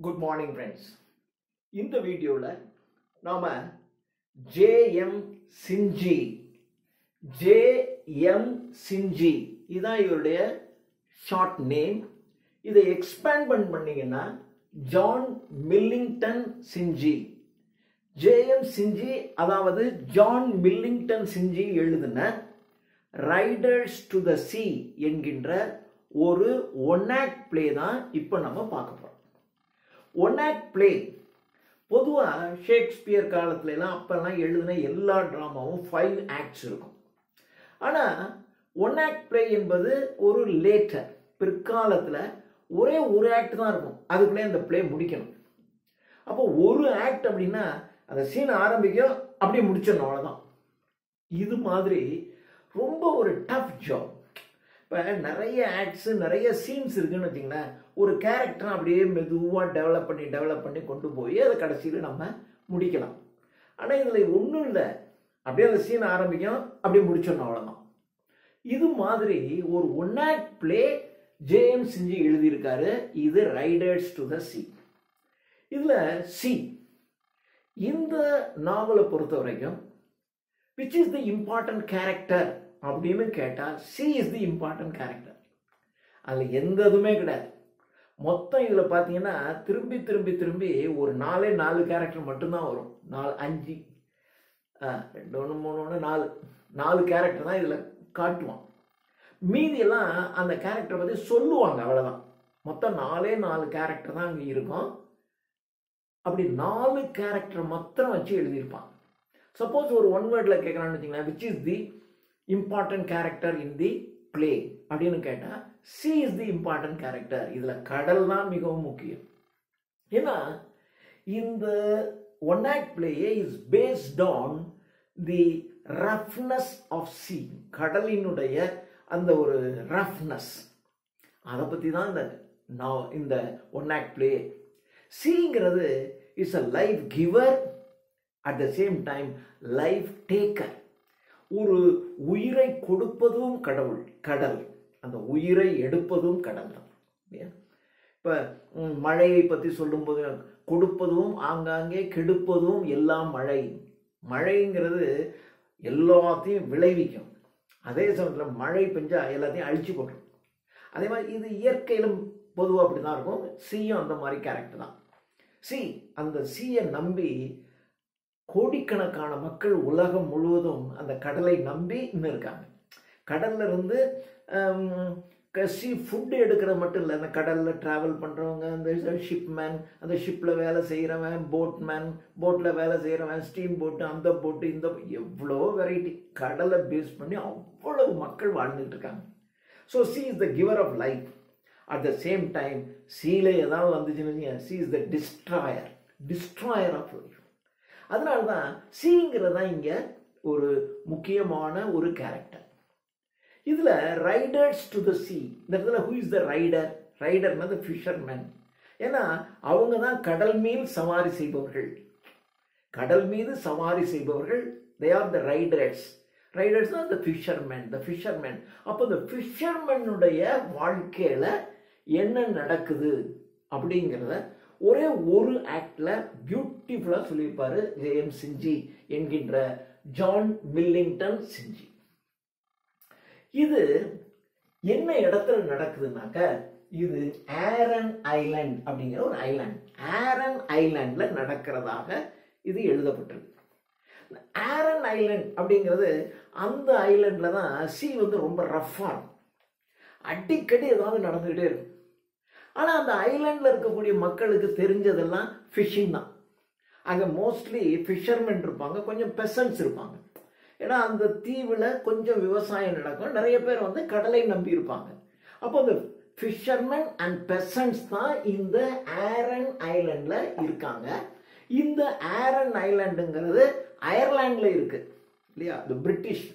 Good morning friends. இந்த வீடியோல நாம JM Sinji இதான் இவருடைய ஷார்ட் நேம். இதை எக்ஸ்பேண்ட் பண்ணீங்கன்னா ஜான் மில்லிங்டன் சிஞ்சி. JM சிஞ்சி அதாவது ஜான் மில்லிங்டன் சிஞ்சி எழுதின ரைடர்ஸ் டு த சீ என்கின்ற ஒரு ஒன் ஆக்ட் பிளே தான் இப்போ நம்ம பார்க்க போறோம். ஒன் ஆக்ட் பிளே பொதுவாக ஷேக்ஸ்பியர் காலத்துலலாம் அப்பெல்லாம் எழுதின எல்லா ட்ராமாவும் 5 ஆக்ட்ஸ் இருக்கும். ஆனால் ஒன் ஆக்ட் பிளே என்பது ஒரு லேட்டர் பிற்காலத்தில் ஒரே ஒரு ஆக்ட் தான் இருக்கும், அதுக்குள்ளே அந்த பிளே முடிக்கணும். அப்போ ஒரு ஆக்ட் அப்படின்னா அந்த சீன் ஆரம்பிக்கும் அப்படியே முடிச்சிடணும், அவ்வளோதான். இது மாதிரி ரொம்ப ஒரு டஃப் ஜாப். இப்போ நிறைய ஆக்ட்ஸு நிறைய சீன்ஸ் இருக்குன்னு வச்சிங்களேன், ஒரு கேரக்டரை அப்படியே மெதுவாக டெவலப் பண்ணி கொண்டு போய் அதை கடைசியில் நம்ம முடிக்கலாம். ஆனால் இதில் ஒன்றும் இல்லை, அப்படியே அந்த சீன் ஆரம்பிக்கும் அப்படியே முடிச்சிடணும், அவ்வளோதான். இது மாதிரி ஒரு ஒன் ஆக்ட் பிளே JM சிஞ்சி எழுதியிருக்காரு. இது ரைடர்ஸ் டு த சீ. இதில் சி இந்த நாவலை பொறுத்த வரைக்கும் which is the important character அப்படின்னு கேட்டால் sea is the important character. அதில் எந்த இதுவுமே கிடையாது. மொத்தம் இதில் பார்த்தீங்கன்னா திரும்பி திரும்பி திரும்பி ஒரு 4 கேரக்டர் மட்டும்தான் வரும். 5 2 1 3 1 4 கேரக்டர் தான் இதில் காட்டுவான். மீதியெல்லாம் அந்த கேரக்டரை பற்றி சொல்லுவாங்க, அவ்வளோதான். மொத்தம் 4 கேரக்டர் தான் அங்கே இருக்கும். அப்படி 4 கேரக்டர் மாத்திரம் வச்சு எழுதியிருப்பான். சப்போஸ் ஒரு ஒன் வேர்டில் கேட்குறான்னு வச்சிங்களேன், which is the important character in the play அப்படின்னு கேட்டால் sea is the important character. இதில் கடல் தான் மிகவும் முக்கியம். ஏன்னா இந்த ஒன் ஆக்ட் பிளேயே is based on the roughness of sea. கடலினுடைய அந்த ஒரு ரஃப்னஸ், அதை பற்றி தான் இந்த ஒன் ஆக்ட் பிளே. சிங்கிறது is a life giver, at the same time life taker. ஒரு உயிரை கொடுப்பதும் கடல், அந்த உயிரை எடுப்பதும் கடல் தான். இப்போ மழையை பற்றி சொல்லும்போது கொடுப்பதும் ஆங்காங்கே கெடுப்பதும் எல்லாம் மழை. மழைங்கிறது எல்லாத்தையும் விளைவிக்கும், அதே சமயத்தில் மழை பெஞ்சா எல்லாத்தையும் அழிச்சு போட்டுரும். அதே மாதிரி இது இயற்கையிலும் பொதுவாக அப்படி தான் இருக்கும். சியும் அந்த மாதிரி கேரக்டர் தான். அந்த சியை நம்பி கோடிக்கணக்கான மக்கள் உலகம் முழுவதும் அந்த கடலை நம்பி இன்னும் இருக்காங்க. கடல்ல இருந்து சி ஃபுட்டு எடுக்கிறது மட்டும் இல்லை, அந்த கடலில் ட்ராவல் பண்ணுறவங்க, அந்த ஷிப்மேன், அந்த ஷிப்பில் வேலை செய்கிறவன், போட்மேன், போட்டில் வேலை செய்கிறவன், ஸ்டீம் போட்டு, அந்த போட்டு, இந்த எவ்வளோ வெரைட்டி கடலை பேஸ் பண்ணி அவ்வளவு மக்கள் வாழ்ந்துட்டு இருக்காங்க. So sea is the giver of life. At the same time சீல ஏதாவது வந்துச்சுன்னு sea is the destroyer of life. அதனால தான் சிங்கிறது தான் இங்கே ஒரு முக்கியமான ஒரு கேரக்டர். இதில் ரைடர்ஸ் டு த சி, இந்த இடத்துல ஹூ இஸ் த ரைடர்? ரைடர்னா த ஃபிஷர்மேன். ஏன்னா அவங்க தான் கடல் மீது சவாரி செய்பவர்கள். கடல் மீது சவாரி செய்பவர்கள், they are the Riders. Riders தான் த ஃபிஷர்மேன். அப்போ இந்த ஃபிஷர்மேனுடைய வாழ்க்கையில் என்ன நடக்குது அப்படிங்கிறத ஒரே ஒரு ஆக்டில் பியூட்டிஃபுல்லாக சொல்லியிருப்பார் JM சிஞ்சி என்கின்ற ஜான் மில்லிங்டன் சிஞ்சி. இது என்ன இடத்துல நடக்குதுன்னாக்க, இது ஆரன் ஐலாண்ட் அப்படிங்கிற ஒரு ஐலாண்ட். ஆரன் ஐலாண்டில் நடக்கிறதாக இது எழுதப்பட்டிருக்கு. ஆரன் ஐலாண்ட் அப்படிங்கிறது அந்த ஐலாண்டில் தான் சி ரொம்ப ரஃப்பாக இருக்கும், அடிக்கடி ஏதாவது நடந்துக்கிட்டே இருக்கும். ஆனால் அந்த ஐலாண்டில் இருக்கக்கூடிய மக்களுக்கு தெரிஞ்சதெல்லாம் ஃபிஷிங் தான். அங்கே மோஸ்ட்லி ஃபிஷர்மென் இருப்பாங்க, கொஞ்சம் பெசன்ட்ஸ் இருப்பாங்க. ஏன்னா அந்த தீவில் கொஞ்சம் விவசாயம் நடக்கும், நிறைய பேர் கடலை நம்பி இருப்பாங்க. அப்போ அந்த ஃபிஷர்மென் அண்ட் பெசன்ட்ஸ் தான் இந்த ஆரன் ஐலாண்டில் இருக்காங்க. இந்த ஆரன் ஐலாண்டுங்கிறது அயர்லாண்டில் இருக்கு இல்லையா? தி பிரிட்டிஷ்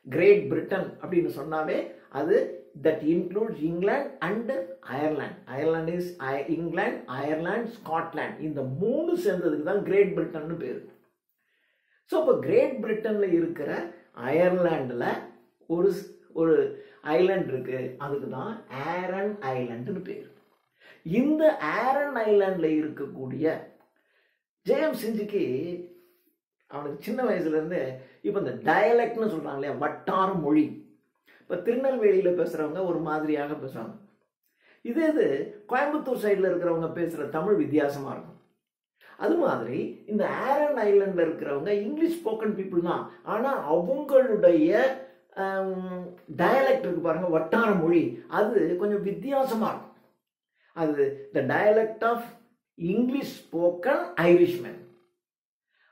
கிரேட் பிரிட்டன் அப்படின்னு சொன்னாவே அது that includes England and Ireland. Ireland is England, Ireland, Scotland. இந்த 3 சேர்ந்ததுக்கு தான் கிரேட் பிரிட்டன்னு பேர். ஸோ இப்போ கிரேட் பிரிட்டனில் இருக்கிற அயர்லாண்டில் ஒரு ஐலாண்ட் இருக்கு, அதுக்கு தான் ஆரன் ஐலாண்டுன்னு பேர். இந்த ஆரன் ஐலாண்டில் இருக்கக்கூடிய ஜேஎம் சிஞ்சிக்கு அவனுக்கு சின்ன வயசுலேருந்து இப்போ இந்த டயலெக்ட்னு சொல்கிறாங்க இல்லையா, வட்டார மொழி. இப்போ திருநெல்வேலியில் பேசுகிறவங்க ஒரு மாதிரியாக பேசுகிறாங்க. இது கோயம்புத்தூர் சைடில் இருக்கிறவங்க பேசுகிற தமிழ் வித்தியாசமாக இருக்கும். அது மாதிரி இந்த ஆரன் ஐலாண்டில் இருக்கிறவங்க இங்கிலீஷ் ஸ்போக்கன் பீப்புள் தான். ஆனால் அவங்களுடைய டயலெக்ட் இருக்கு பாருங்க, வட்டார மொழி, அது கொஞ்சம் வித்தியாசமாக இருக்கும். அது the dialect of English spoken Irishmen,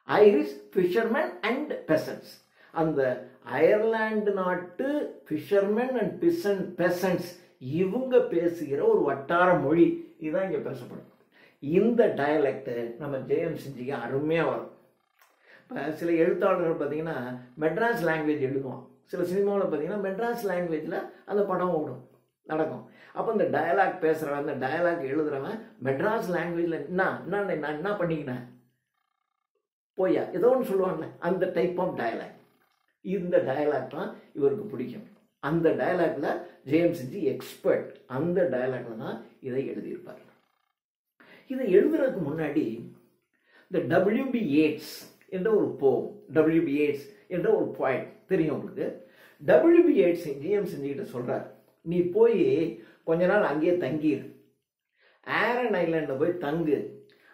Irish fishermen and peasants. அந்த அயர்லாந்து நாட்டு ஃபிஷர்மென் அண்ட் பெசன்ட்ஸ் இவங்க பேசுகிற ஒரு வட்டார மொழி இதுதான் இங்கே பேசப்படும். இந்த டயலெக்ட் நம்ம ஜேஎம் சிஞ்சிக்கு அருமையாக வரும். இப்போ சில எழுத்தாளர்கள் பார்த்தீங்கன்னா மெட்ராஸ் லாங்குவேஜ் எழுதுவான். சில சினிமாவில் பார்த்தீங்கன்னா மெட்ராஸ் லாங்குவேஜில் அந்த படம் ஓடும், நடக்கும். அப்போ இந்த டயலாக் பேசுகிறவன், அந்த டயலாக் எழுதுறவன் மெட்ராஸ் லாங்குவேஜில் நான் என்ன பண்ணிக்கினேன் போயா ஏதோ ஒன்று சொல்லுவாங்கல்ல, அந்த டைப் ஆஃப் டயலாக். இந்த டயலாக் தான் இவருக்கு பிடிக்கும். அந்த டயலாக்ல ஜேஎம் சிஞ்சி எக்ஸ்பர்ட். அந்த டயலாக்ல தான் இதை எழுதியிருப்பார். இதை எழுதுறதுக்கு முன்னாடி இந்த டபிள்யூபி ஏட்ஸ் என்ற ஒரு போம், டபிள்யூபி ஏட்ஸ் என்ற ஒரு பாயிண்ட் தெரியும் உங்களுக்கு. டபிள்யூபி ஏட்ஸ் ஜேஎம் சிஞ்சிகிட்ட சொல்றார், நீ போய் கொஞ்ச நாள் அங்கேயே தங்கிரு, ஆரன் ஐலாண்டில் போய் தங்கு,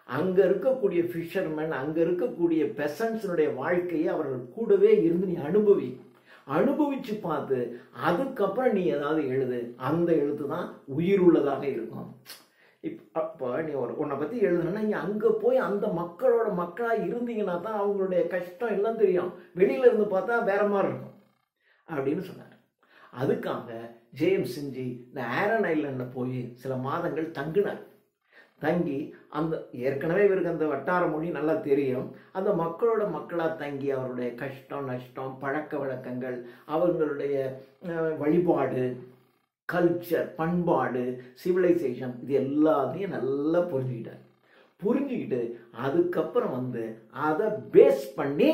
அங்கே இருக்கக்கூடிய ஃபிஷர்மேன், அங்கே இருக்கக்கூடிய பெசன்ட்ஸினுடைய வாழ்க்கையை அவர்கள் கூடவே இருந்து நீ அனுபவிச்சு பார்த்து அதுக்கப்புறம் நீ ஏதாவது எழுது, அந்த எழுத்து தான் உயிர் உள்ளதாக இருக்கும். அப்போ நீ உன்னை பற்றி எழுதுனா நீ அங்கே போய் அந்த மக்களோட மக்களாக இருந்தீங்கன்னா தான் அவங்களுடைய கஷ்டம் எல்லாம் தெரியும். வெளியில இருந்து பார்த்தா வேற மாதிரி இருக்கும் அப்படின்னு சொன்னார். அதுக்காக ஜேஎம் சிஞ்சி இந்த ஆரன் ஐலாண்டில் போய் சில மாதங்கள் தங்கினார். தங்கி அந்த ஏற்கனவே இவருக்கு அந்த வட்டார மொழி நல்லா தெரியும். அந்த மக்களோட மக்களாக தங்கி அவருடைய கஷ்டம் நஷ்டம், பழக்க வழக்கங்கள், அவர்களுடைய வழிபாடு, கல்ச்சர், பண்பாடு, சிவிலைசேஷன், இது எல்லாத்தையும் நல்லா புரிஞ்சுக்கிட்டு அதுக்கப்புறம் அதை பேஸ் பண்ணி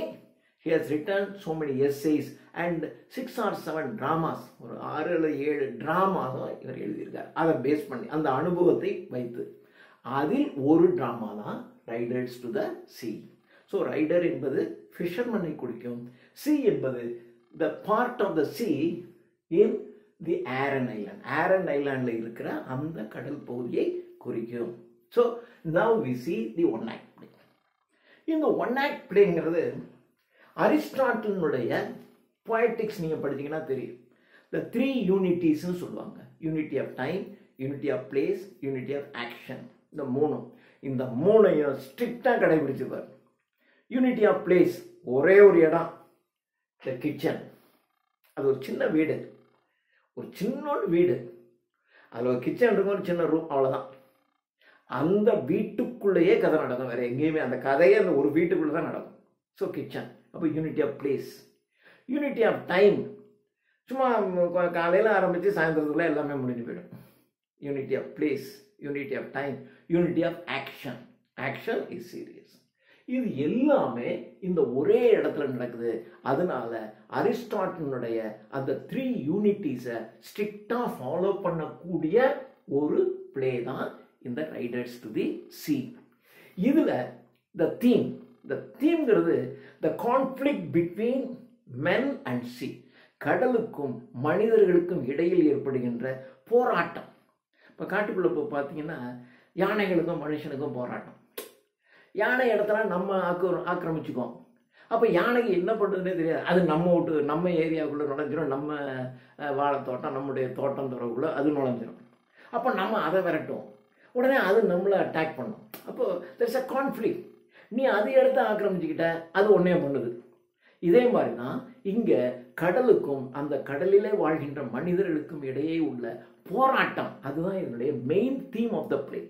he has written so many essays and 6 or 7 dramas, ஒரு 6 or 7 டிராமாஸும் இவர் எழுதியிருக்கார். அதை பேஸ் பண்ணி அந்த அனுபவத்தை வைத்து அதில் ஒரு டிராமா தான் riders to the sea. So rider என்பது ஃபிஷர்மனை குறிக்கும், சி என்பது the part of the sea in the Aran Island, Aran ஐலாண்டில் இருக்கிற அந்த கடல் பகுதியை குறிக்கும். So now we see the one act play. இந்த ஒன் ஆக்ட் பிளேங்கிறது அரிஸ்டாட்டிலுடைய பொயட்டிக்ஸ் நீங்கள் படிச்சீங்கன்னா தெரியும். த 3 யூனிட்டிஸ்ன்னு சொல்லுவாங்க, unity of time, unity of place, unity of action. இந்த மூணையும் ஸ்ட்ரிக்டாக கடைபிடிச்சிருப்பார். யூனிட்டி ஆஃப் பிளேஸ், ஒரே ஒரு இடம், த கிச்சன். அது ஒரு சின்ன வீடு, ஒரு சின்ன வீடு, அதில் ஒரு கிச்சன் இருக்கும், ஒரு சின்ன ரூம், அவ்வளோதான். அந்த வீட்டுக்குள்ளேயே கதை நடக்கும், வேற எங்கேயுமே அந்த கதையே அந்த ஒரு வீட்டுக்குள்ளே தான் நடக்கும். So kitchen. அப்போ unity of place. Unity of time, சும்மா காலையில் ஆரம்பித்து சாயந்தரத்துக்குள்ளே எல்லாமே முடிஞ்சு போயிடும். Unity of place, unity of time, unity of action. Action is serious. இது எல்லாமே இந்த ஒரே இடத்துல நடக்குது. அதனால அரிஸ்டாட்டிலுடைய அந்த 3 யூனிட்டிஸை ஸ்ட்ரிக்டாக ஃபாலோ பண்ணக்கூடிய ஒரு பிளே தான் இந்த ரைடர்ஸ் டு தி சி. இதில் த தீம்ங்கிறது the conflict between men and sea, கடலுக்கும் மனிதர்களுக்கும் இடையில் ஏற்படுகின்ற போராட்டம். இப்போ காட்டுக்குள்ளே போய் பார்த்தீங்கன்னா யானைகளுக்கும் மனுஷனுக்கும் போராட்டம். யானை இடத்துல நம்ம ஆக்கிரமிச்சுக்கோம். அப்போ யானைக்கு என்ன பண்ணுறதுனே தெரியாது. அது நம்ம ஏரியாவுக்குள்ளே நுழைஞ்சிடும், நம்ம வாழைத்தோட்டம், நம்முடைய தோட்டம் துறவுக்குள்ளே அது நுழைஞ்சிடும். அப்போ நம்ம அதை விரட்டும், உடனே அது நம்மளை அட்டாக் பண்ணும். அப்போது there's a conflict. நீ அது இடத்த ஆக்கிரமிச்சுக்கிட்ட, அது ஒன்றே பண்ணுது. இதே மாதிரி தான் இங்கே கடலுக்கும் அந்த கடலிலே வாழ்கின்ற மனிதர்களுக்கும் இடையே உள்ள போராட்டம். அதுதான் இதனுடைய main theme of the play.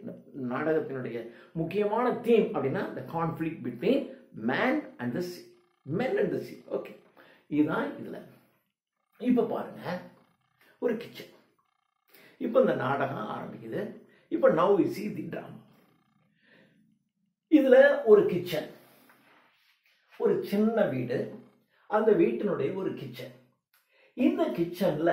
நாடகத்தினுடைய முக்கியமான தீம் அப்படின்னா the conflict between man and the sea, men and the sea. Okay, இதுதான் இதில். இப்போ பாருங்க, ஒரு கிச்சன். இப்போ இந்த நாடகம் ஆரம்பிக்குது. இப்போ now we see the drama. இதுல ஒரு கிச்சன், ஒரு சின்ன வீடு, அந்த வீட்டினுடைய ஒரு கிச்சன். இந்த கிச்சன்ல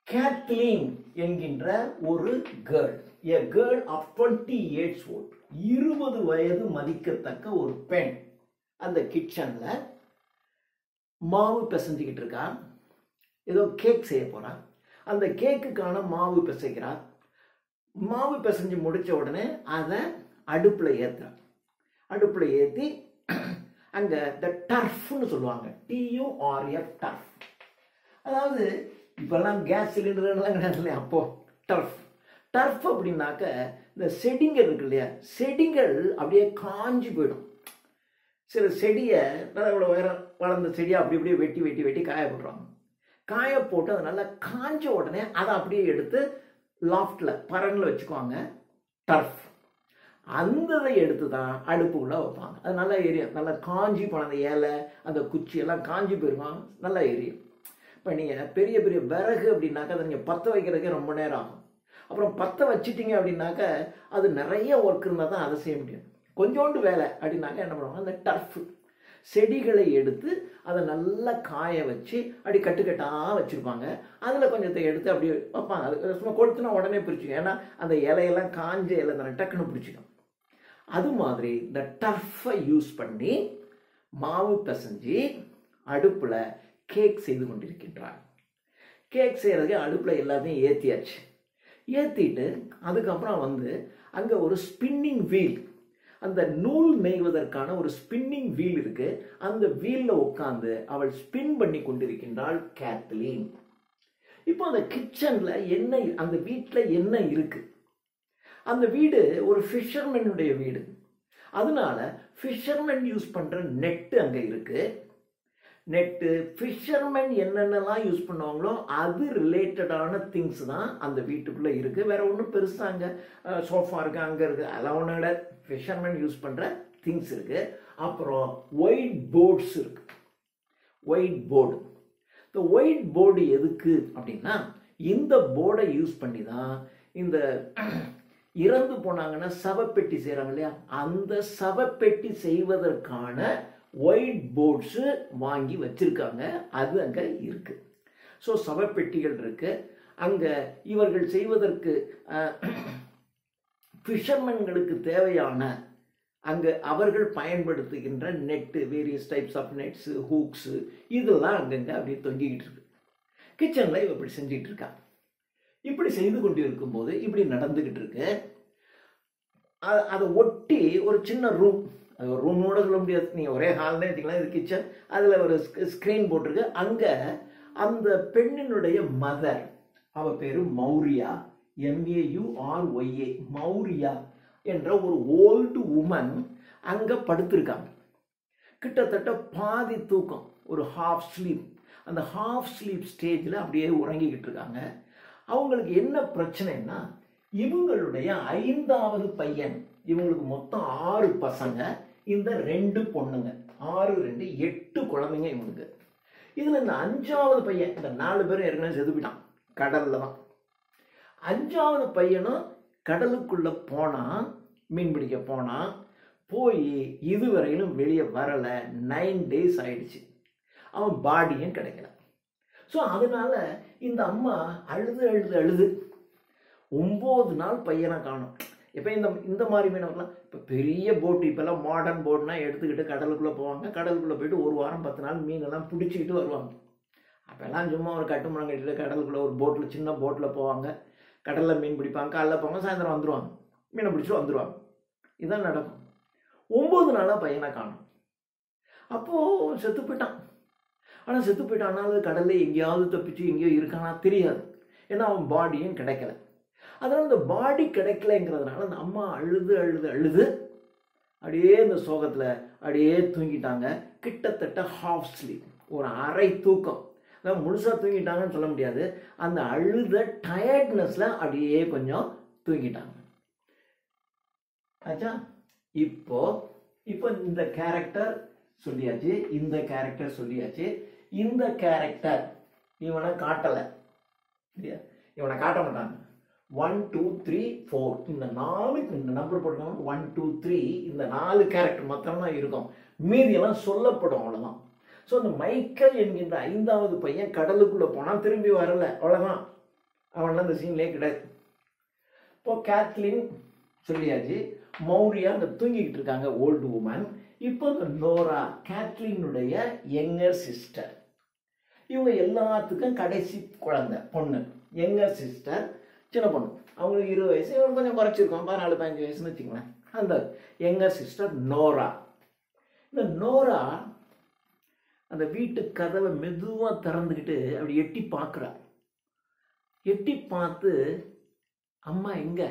கேத்லீன் என்கின்ற ஒரு girl, a girl of 20 years old, 20 வயது மதிக்கத்தக்க ஒரு பெண் அந்த கிச்சன்ல மாவு பிசைஞ்சிக்கிட்டு இருக்கா. ஏதோ கேக் செய்ய போறா. அந்த கேக்குக்கான மாவு பிசைக்கிறா. மாவு பிசைஞ்சு முடிச்ச உடனே அதை அடுப்புல ஏத்துறா. அடுப்புல ஏத்தி அங்க இந்த டர்ஃப்னு சொல்லுவாங்க, TURF, டர்ஃப். அதாவது இப்பெல்லாம் கேஸ் சிலிண்டர்லாம் கிடையாது இல்லையா, அப்போ டர்ஃப் அப்படின்னாக்க இந்த செடிகள் இருக்கு இல்லையா, செடிகள் அப்படியே காஞ்சி போயிடும். சில செடியை நல்லா இவ்வளோ உயரம் வளர்ந்த செடியை அப்படி அப்படியே வெட்டி வெட்டி வெட்டி காய போட்டுருவாங்க. காய போட்டு அது நல்லா காஞ்ச உடனே அதை அப்படியே எடுத்து லாஃப்டில் பரனில் வச்சுக்குவாங்க, டர்ஃப். அந்த எடுத்து தான் அடுப்புக்குள்ளே வைப்பாங்க. அது நல்லா எரியும். நல்லா காஞ்சி போன அந்த இலை அந்த குச்சி எல்லாம் காஞ்சி போயிருவாங்க, நல்லா எரியும். இப்போ நீங்கள் பெரிய பெரிய விறகு அப்படின்னாக்கா அதை நீங்கள் பற்ற வைக்கிறதுக்கே ரொம்ப நேரம் ஆகும். அப்புறம் பற்ற வச்சிட்டிங்க அப்படின்னாக்க அது நிறைய ஒர்க் இருந்தால் தான் அதை செய்ய முடியும். கொஞ்சோண்டு வேலை அப்படின்னாக்கா என்ன பண்ணுவாங்க, அந்த டர்ஃப் செடிகளை எடுத்து அதை நல்லா காய வச்சு அப்படி கட்டுக்கட்டாக வச்சுருப்பாங்க. அதில் கொஞ்சத்தை எடுத்து அப்படி வைப்பாங்க. அது சும்மா கொளுத்துனா உடனே பிரிச்சுக்கும். ஏன்னா அந்த இலையெல்லாம் காஞ்ச இலை தானே, டக்குன்னு பிடிச்சிக்கும். அது மாதிரி இந்த டர்ஃபை யூஸ் பண்ணி மாவு பிசைஞ்சு அடுப்பில் கேக் செய்து கொண்டிருக்கின்றார். கேக் செய்கிறதுக்கு அடுப்பில் எல்லாத்தையும் ஏற்றியாச்சு. ஏற்றிட்டு அதுக்கப்புறம் அங்கே ஒரு ஸ்பின்னிங் வீல், அந்த நூல் நெய்வதற்கான ஒரு ஸ்பின்னிங் வீல் இருக்கு. அந்த வீல்ல உட்காந்து அவள் ஸ்பின் பண்ணி கொண்டிருக்கின்றாள் கேத்லீன். இப்போ அந்த கிச்சன்ல என்ன, அந்த வீட்டில் என்ன இருக்கு? அந்த வீடு ஒரு ஃபிஷர்மேனுடைய வீடு. அதனால ஃபிஷர்மேன் யூஸ் பண்ற நெட்டு அங்க இருக்கு. நெட்டு ஃபிஷர்மேன் என்னென்னலாம் யூஸ் பண்ணுவாங்களோ அது ரிலேட்டடான திங்ஸ் தான் அந்த வீட்டுக்குள்ள இருக்கு. வேற ஒன்றும் பெருசா அங்க சோஃபா இருக்கு, அங்க இருக்கு, அதெல்லாம் ஒன்று. ஃபிஷர்மேன் யூஸ் பண்ற திங்ஸ் இருக்கு. அப்புறம் ஒயிட் போர்ட்ஸ் இருக்கு. ஒயிட் போர்டு, இந்த ஒயிட் போர்டு எதுக்கு அப்படின்னா, இந்த போர்டை யூஸ் பண்ணி தான் இந்த இறந்து போனாங்கன்னா சவப்பெட்டி செய்கிறாங்க இல்லையா, அந்த சவப்பெட்டி செய்வதற்கான ஒயிட் போர்ட்ஸு வாங்கி வச்சிருக்காங்க. அது அங்கே இருக்கு. ஸோ சவப்பெட்டிகள் இருக்கு அங்கே. இவர்கள் செய்வதற்கு ஃபிஷர்மேன்களுக்கு தேவையான அங்கே அவர்கள் பயன்படுத்துகின்ற net, various types of nets, hooks, இதெல்லாம் அங்கங்கே அப்படியே தொங்கிக்கிட்டு இருக்கு. கிச்சனில் இவ இப்படி செஞ்சிட்டு இருக்கா. இப்படி செய்து கொண்டு இருக்கும்போது இப்படி நடந்துக்கிட்டு இருக்கு. அதை ஒட்டி ஒரு சின்ன ரூம், அது ஒரு ரூமோட சொல்ல முடியாது, நீங்கள் ஒரே ஹால் தான் எடுத்துக்கலாம், இது கிச்சன். அதில் ஒரு ஸ்க்ரீன் போட்டிருக்கு. அங்கே அந்த பெண்ணினுடைய மதர், அவ பேரு மௌரியா, MAURYA, மௌரியா என்ற ஒரு ஓல்டு உமன் அங்கே படுத்திருக்காங்க. கிட்டத்தட்ட பாதி தூக்கம், ஒரு ஹாஃப் ஸ்லீப். அந்த ஹாஃப் ஸ்லீப் ஸ்டேஜில் அப்படியே உறங்கிக்கிட்டு இருக்காங்க. அவங்களுக்கு என்ன பிரச்சனைன்னா, இவங்களுடைய 5வது பையன், இவங்களுக்கு மொத்தம் 6 பசங்க, இந்த 2 பொண்ணுங்க, 6 2 8 குழந்தைங்க இவங்களுக்கு. இதில் இந்த 5வது பையன், இந்த 4 பேரும் ஏற்கனவே செத்து போயிட்டான், கடலில் தான். 5வது பையனும் கடலுக்குள்ள போனா, மீன் பிடிக்க போனா, போய் இதுவரையிலும் வெளியே வரலை. 9 days ஆயிடுச்சு. அவன் பாடியும் கிடைக்கல. ஸோ அதனால இந்த அம்மா அழுது அழுது அழுது 9 நாள் பையனை காணும். இப்போ இந்த மாதிரி மீனவர்கள்லாம் இப்போ பெரிய போட்டு, இப்போல்லாம் மாடர்ன் போட்னா எடுத்துக்கிட்டு கடலுக்குள்ளே போவாங்க. கடலுக்குள்ளே போயிட்டு 1 வாரம் 10 நாள் மீனெல்லாம் பிடிச்சிக்கிட்டு வருவாங்க. அப்போல்லாம் சும்மா ஒரு கட்டுமரம் கட்டிட்டு கடலுக்குள்ளே ஒரு போட்டில், சின்ன போட்டில் போவாங்க, கடலில் மீன் பிடிப்பாங்க, காலைல போவாங்க, சாயந்தரம் வந்துடுவாங்க, மீனை பிடிச்சிட்டு வந்துடுவாங்க. இதுதான் நடக்கும். 9 நாளாக பையனை காணும். அப்போது செத்து போயிட்டான். ஆனால் செத்து போயிட்டானாலும் கடலில் எங்கேயாவது தப்பிச்சு எங்கேயோ இருக்கானா தெரியாது. ஏன்னா அவன் பாடியும் கிடைக்கல. அதனால் இந்த பாடி கிடைக்கலங்கிறதுனால அந்த அம்மா அழுது அழுது அழுது அப்படியே இந்த சோகத்தில் அப்படியே தூங்கிட்டாங்க. கிட்டத்தட்ட ஹாஃப் ஸ்லீப், ஒரு அரை தூக்கம். அதாவது முழுசாக தூங்கிட்டாங்கன்னு சொல்ல முடியாது. அந்த அழுத டயர்ட்னஸில் அப்படியே கொஞ்சம் தூங்கிட்டாங்க. ஆச்சா? இப்போ இந்த கேரக்டர் சொல்லியாச்சு, இந்த கேரக்டர் சொல்லியாச்சு. இந்த கேரக்டர் இவனை காட்டலை இல்லையா, இவனை காட்ட மாட்டாங்க. 1 2 3 4 இந்த 4 இந்த நம்பர் போட்டுக்கணும். 1 2 3 இந்த 4 கேரக்டர் மாத்திரம்தான் இருக்கும். மீதியெல்லாம் சொல்லப்படும், அவ்வளோதான். ஸோ அந்த மைக்கேல் என்கின்ற 5வது பையன் கடலுக்குள்ளே போனால் திரும்பி வரல, அவ்வளோதான். அவன்லாம் இந்த சீன்லேயே கிடையாது. இப்போ கேத்லின் சொல்லியாச்சு. மௌரியா அங்கே தூங்கிக்கிட்டு இருக்காங்க, ஓல்டு உமன். இப்போ இந்த நோரா கேத்லினுடைய யங்கர் சிஸ்டர். இவங்க எல்லாத்துக்கும் கடைசி குழந்தை பொண்ணு, யங்கர் சிஸ்டர், சின்ன பொண்ணு. அவங்களுக்கு 20 வயசு, இவங்க கொஞ்சம் குறைச்சிருக்கோம், 14-15 வயசுன்னு வச்சுக்கோங்களேன். அந்த யங்கர் சிஸ்டர் நோரா. இந்த நோரா அந்த வீட்டு கதவை மெதுவாக திறந்துக்கிட்டு அப்படி எட்டி பார்க்குறா. எட்டி பார்த்து அம்மா எங்க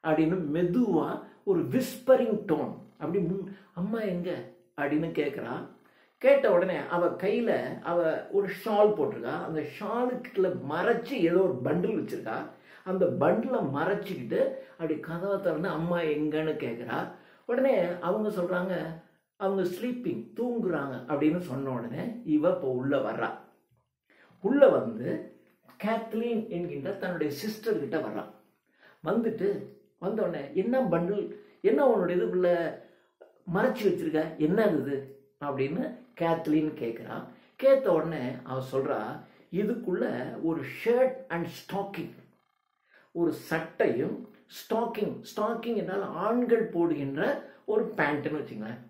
அப்படின்னு மெதுவாக ஒரு விஸ்பரிங் டோன் அப்படி அம்மா எங்க அப்படின்னு கேட்குறா. கேட்ட உடனே அவள் கையில் ஒரு ஷால் போட்டிருக்கா. அந்த ஷாலுக்குள்ள மறைச்சி ஏதோ ஒரு பண்டில் வச்சுருக்கா. அந்த பண்டிலை மறைச்சிக்கிட்டு அப்படி கதவை திறந்து அம்மா எங்கன்னு கேட்குறா. உடனே அவங்க சொல்கிறாங்க அவங்க ஸ்லீப்பிங், தூங்குறாங்க அப்படின்னு சொன்ன உடனே இவ இப்போ உள்ளே வர்றா. உள்ளே வந்து கேத்லின் என்கின்ற தன்னுடைய சிஸ்டர்கிட்ட வர்றான். வந்துட்டு வந்தோடனே என்ன பண்டில், என்ன உன்னுடைய இதுக்குள்ள மறைச்சி வச்சிருக்க, என்ன இது அப்படின்னு கேத்லின் கேட்குறான். கேட்ட உடனே அவன் சொல்கிறா, இதுக்குள்ள ஒரு ஷர்ட் அண்ட் ஸ்டாக்கிங், ஒரு சட்டையும் ஸ்டாக்கிங். ஸ்டாக்கிங் என்றால் ஆண்கள் போடுகின்ற ஒரு பேண்ட்டுன்னு வச்சுங்களேன்.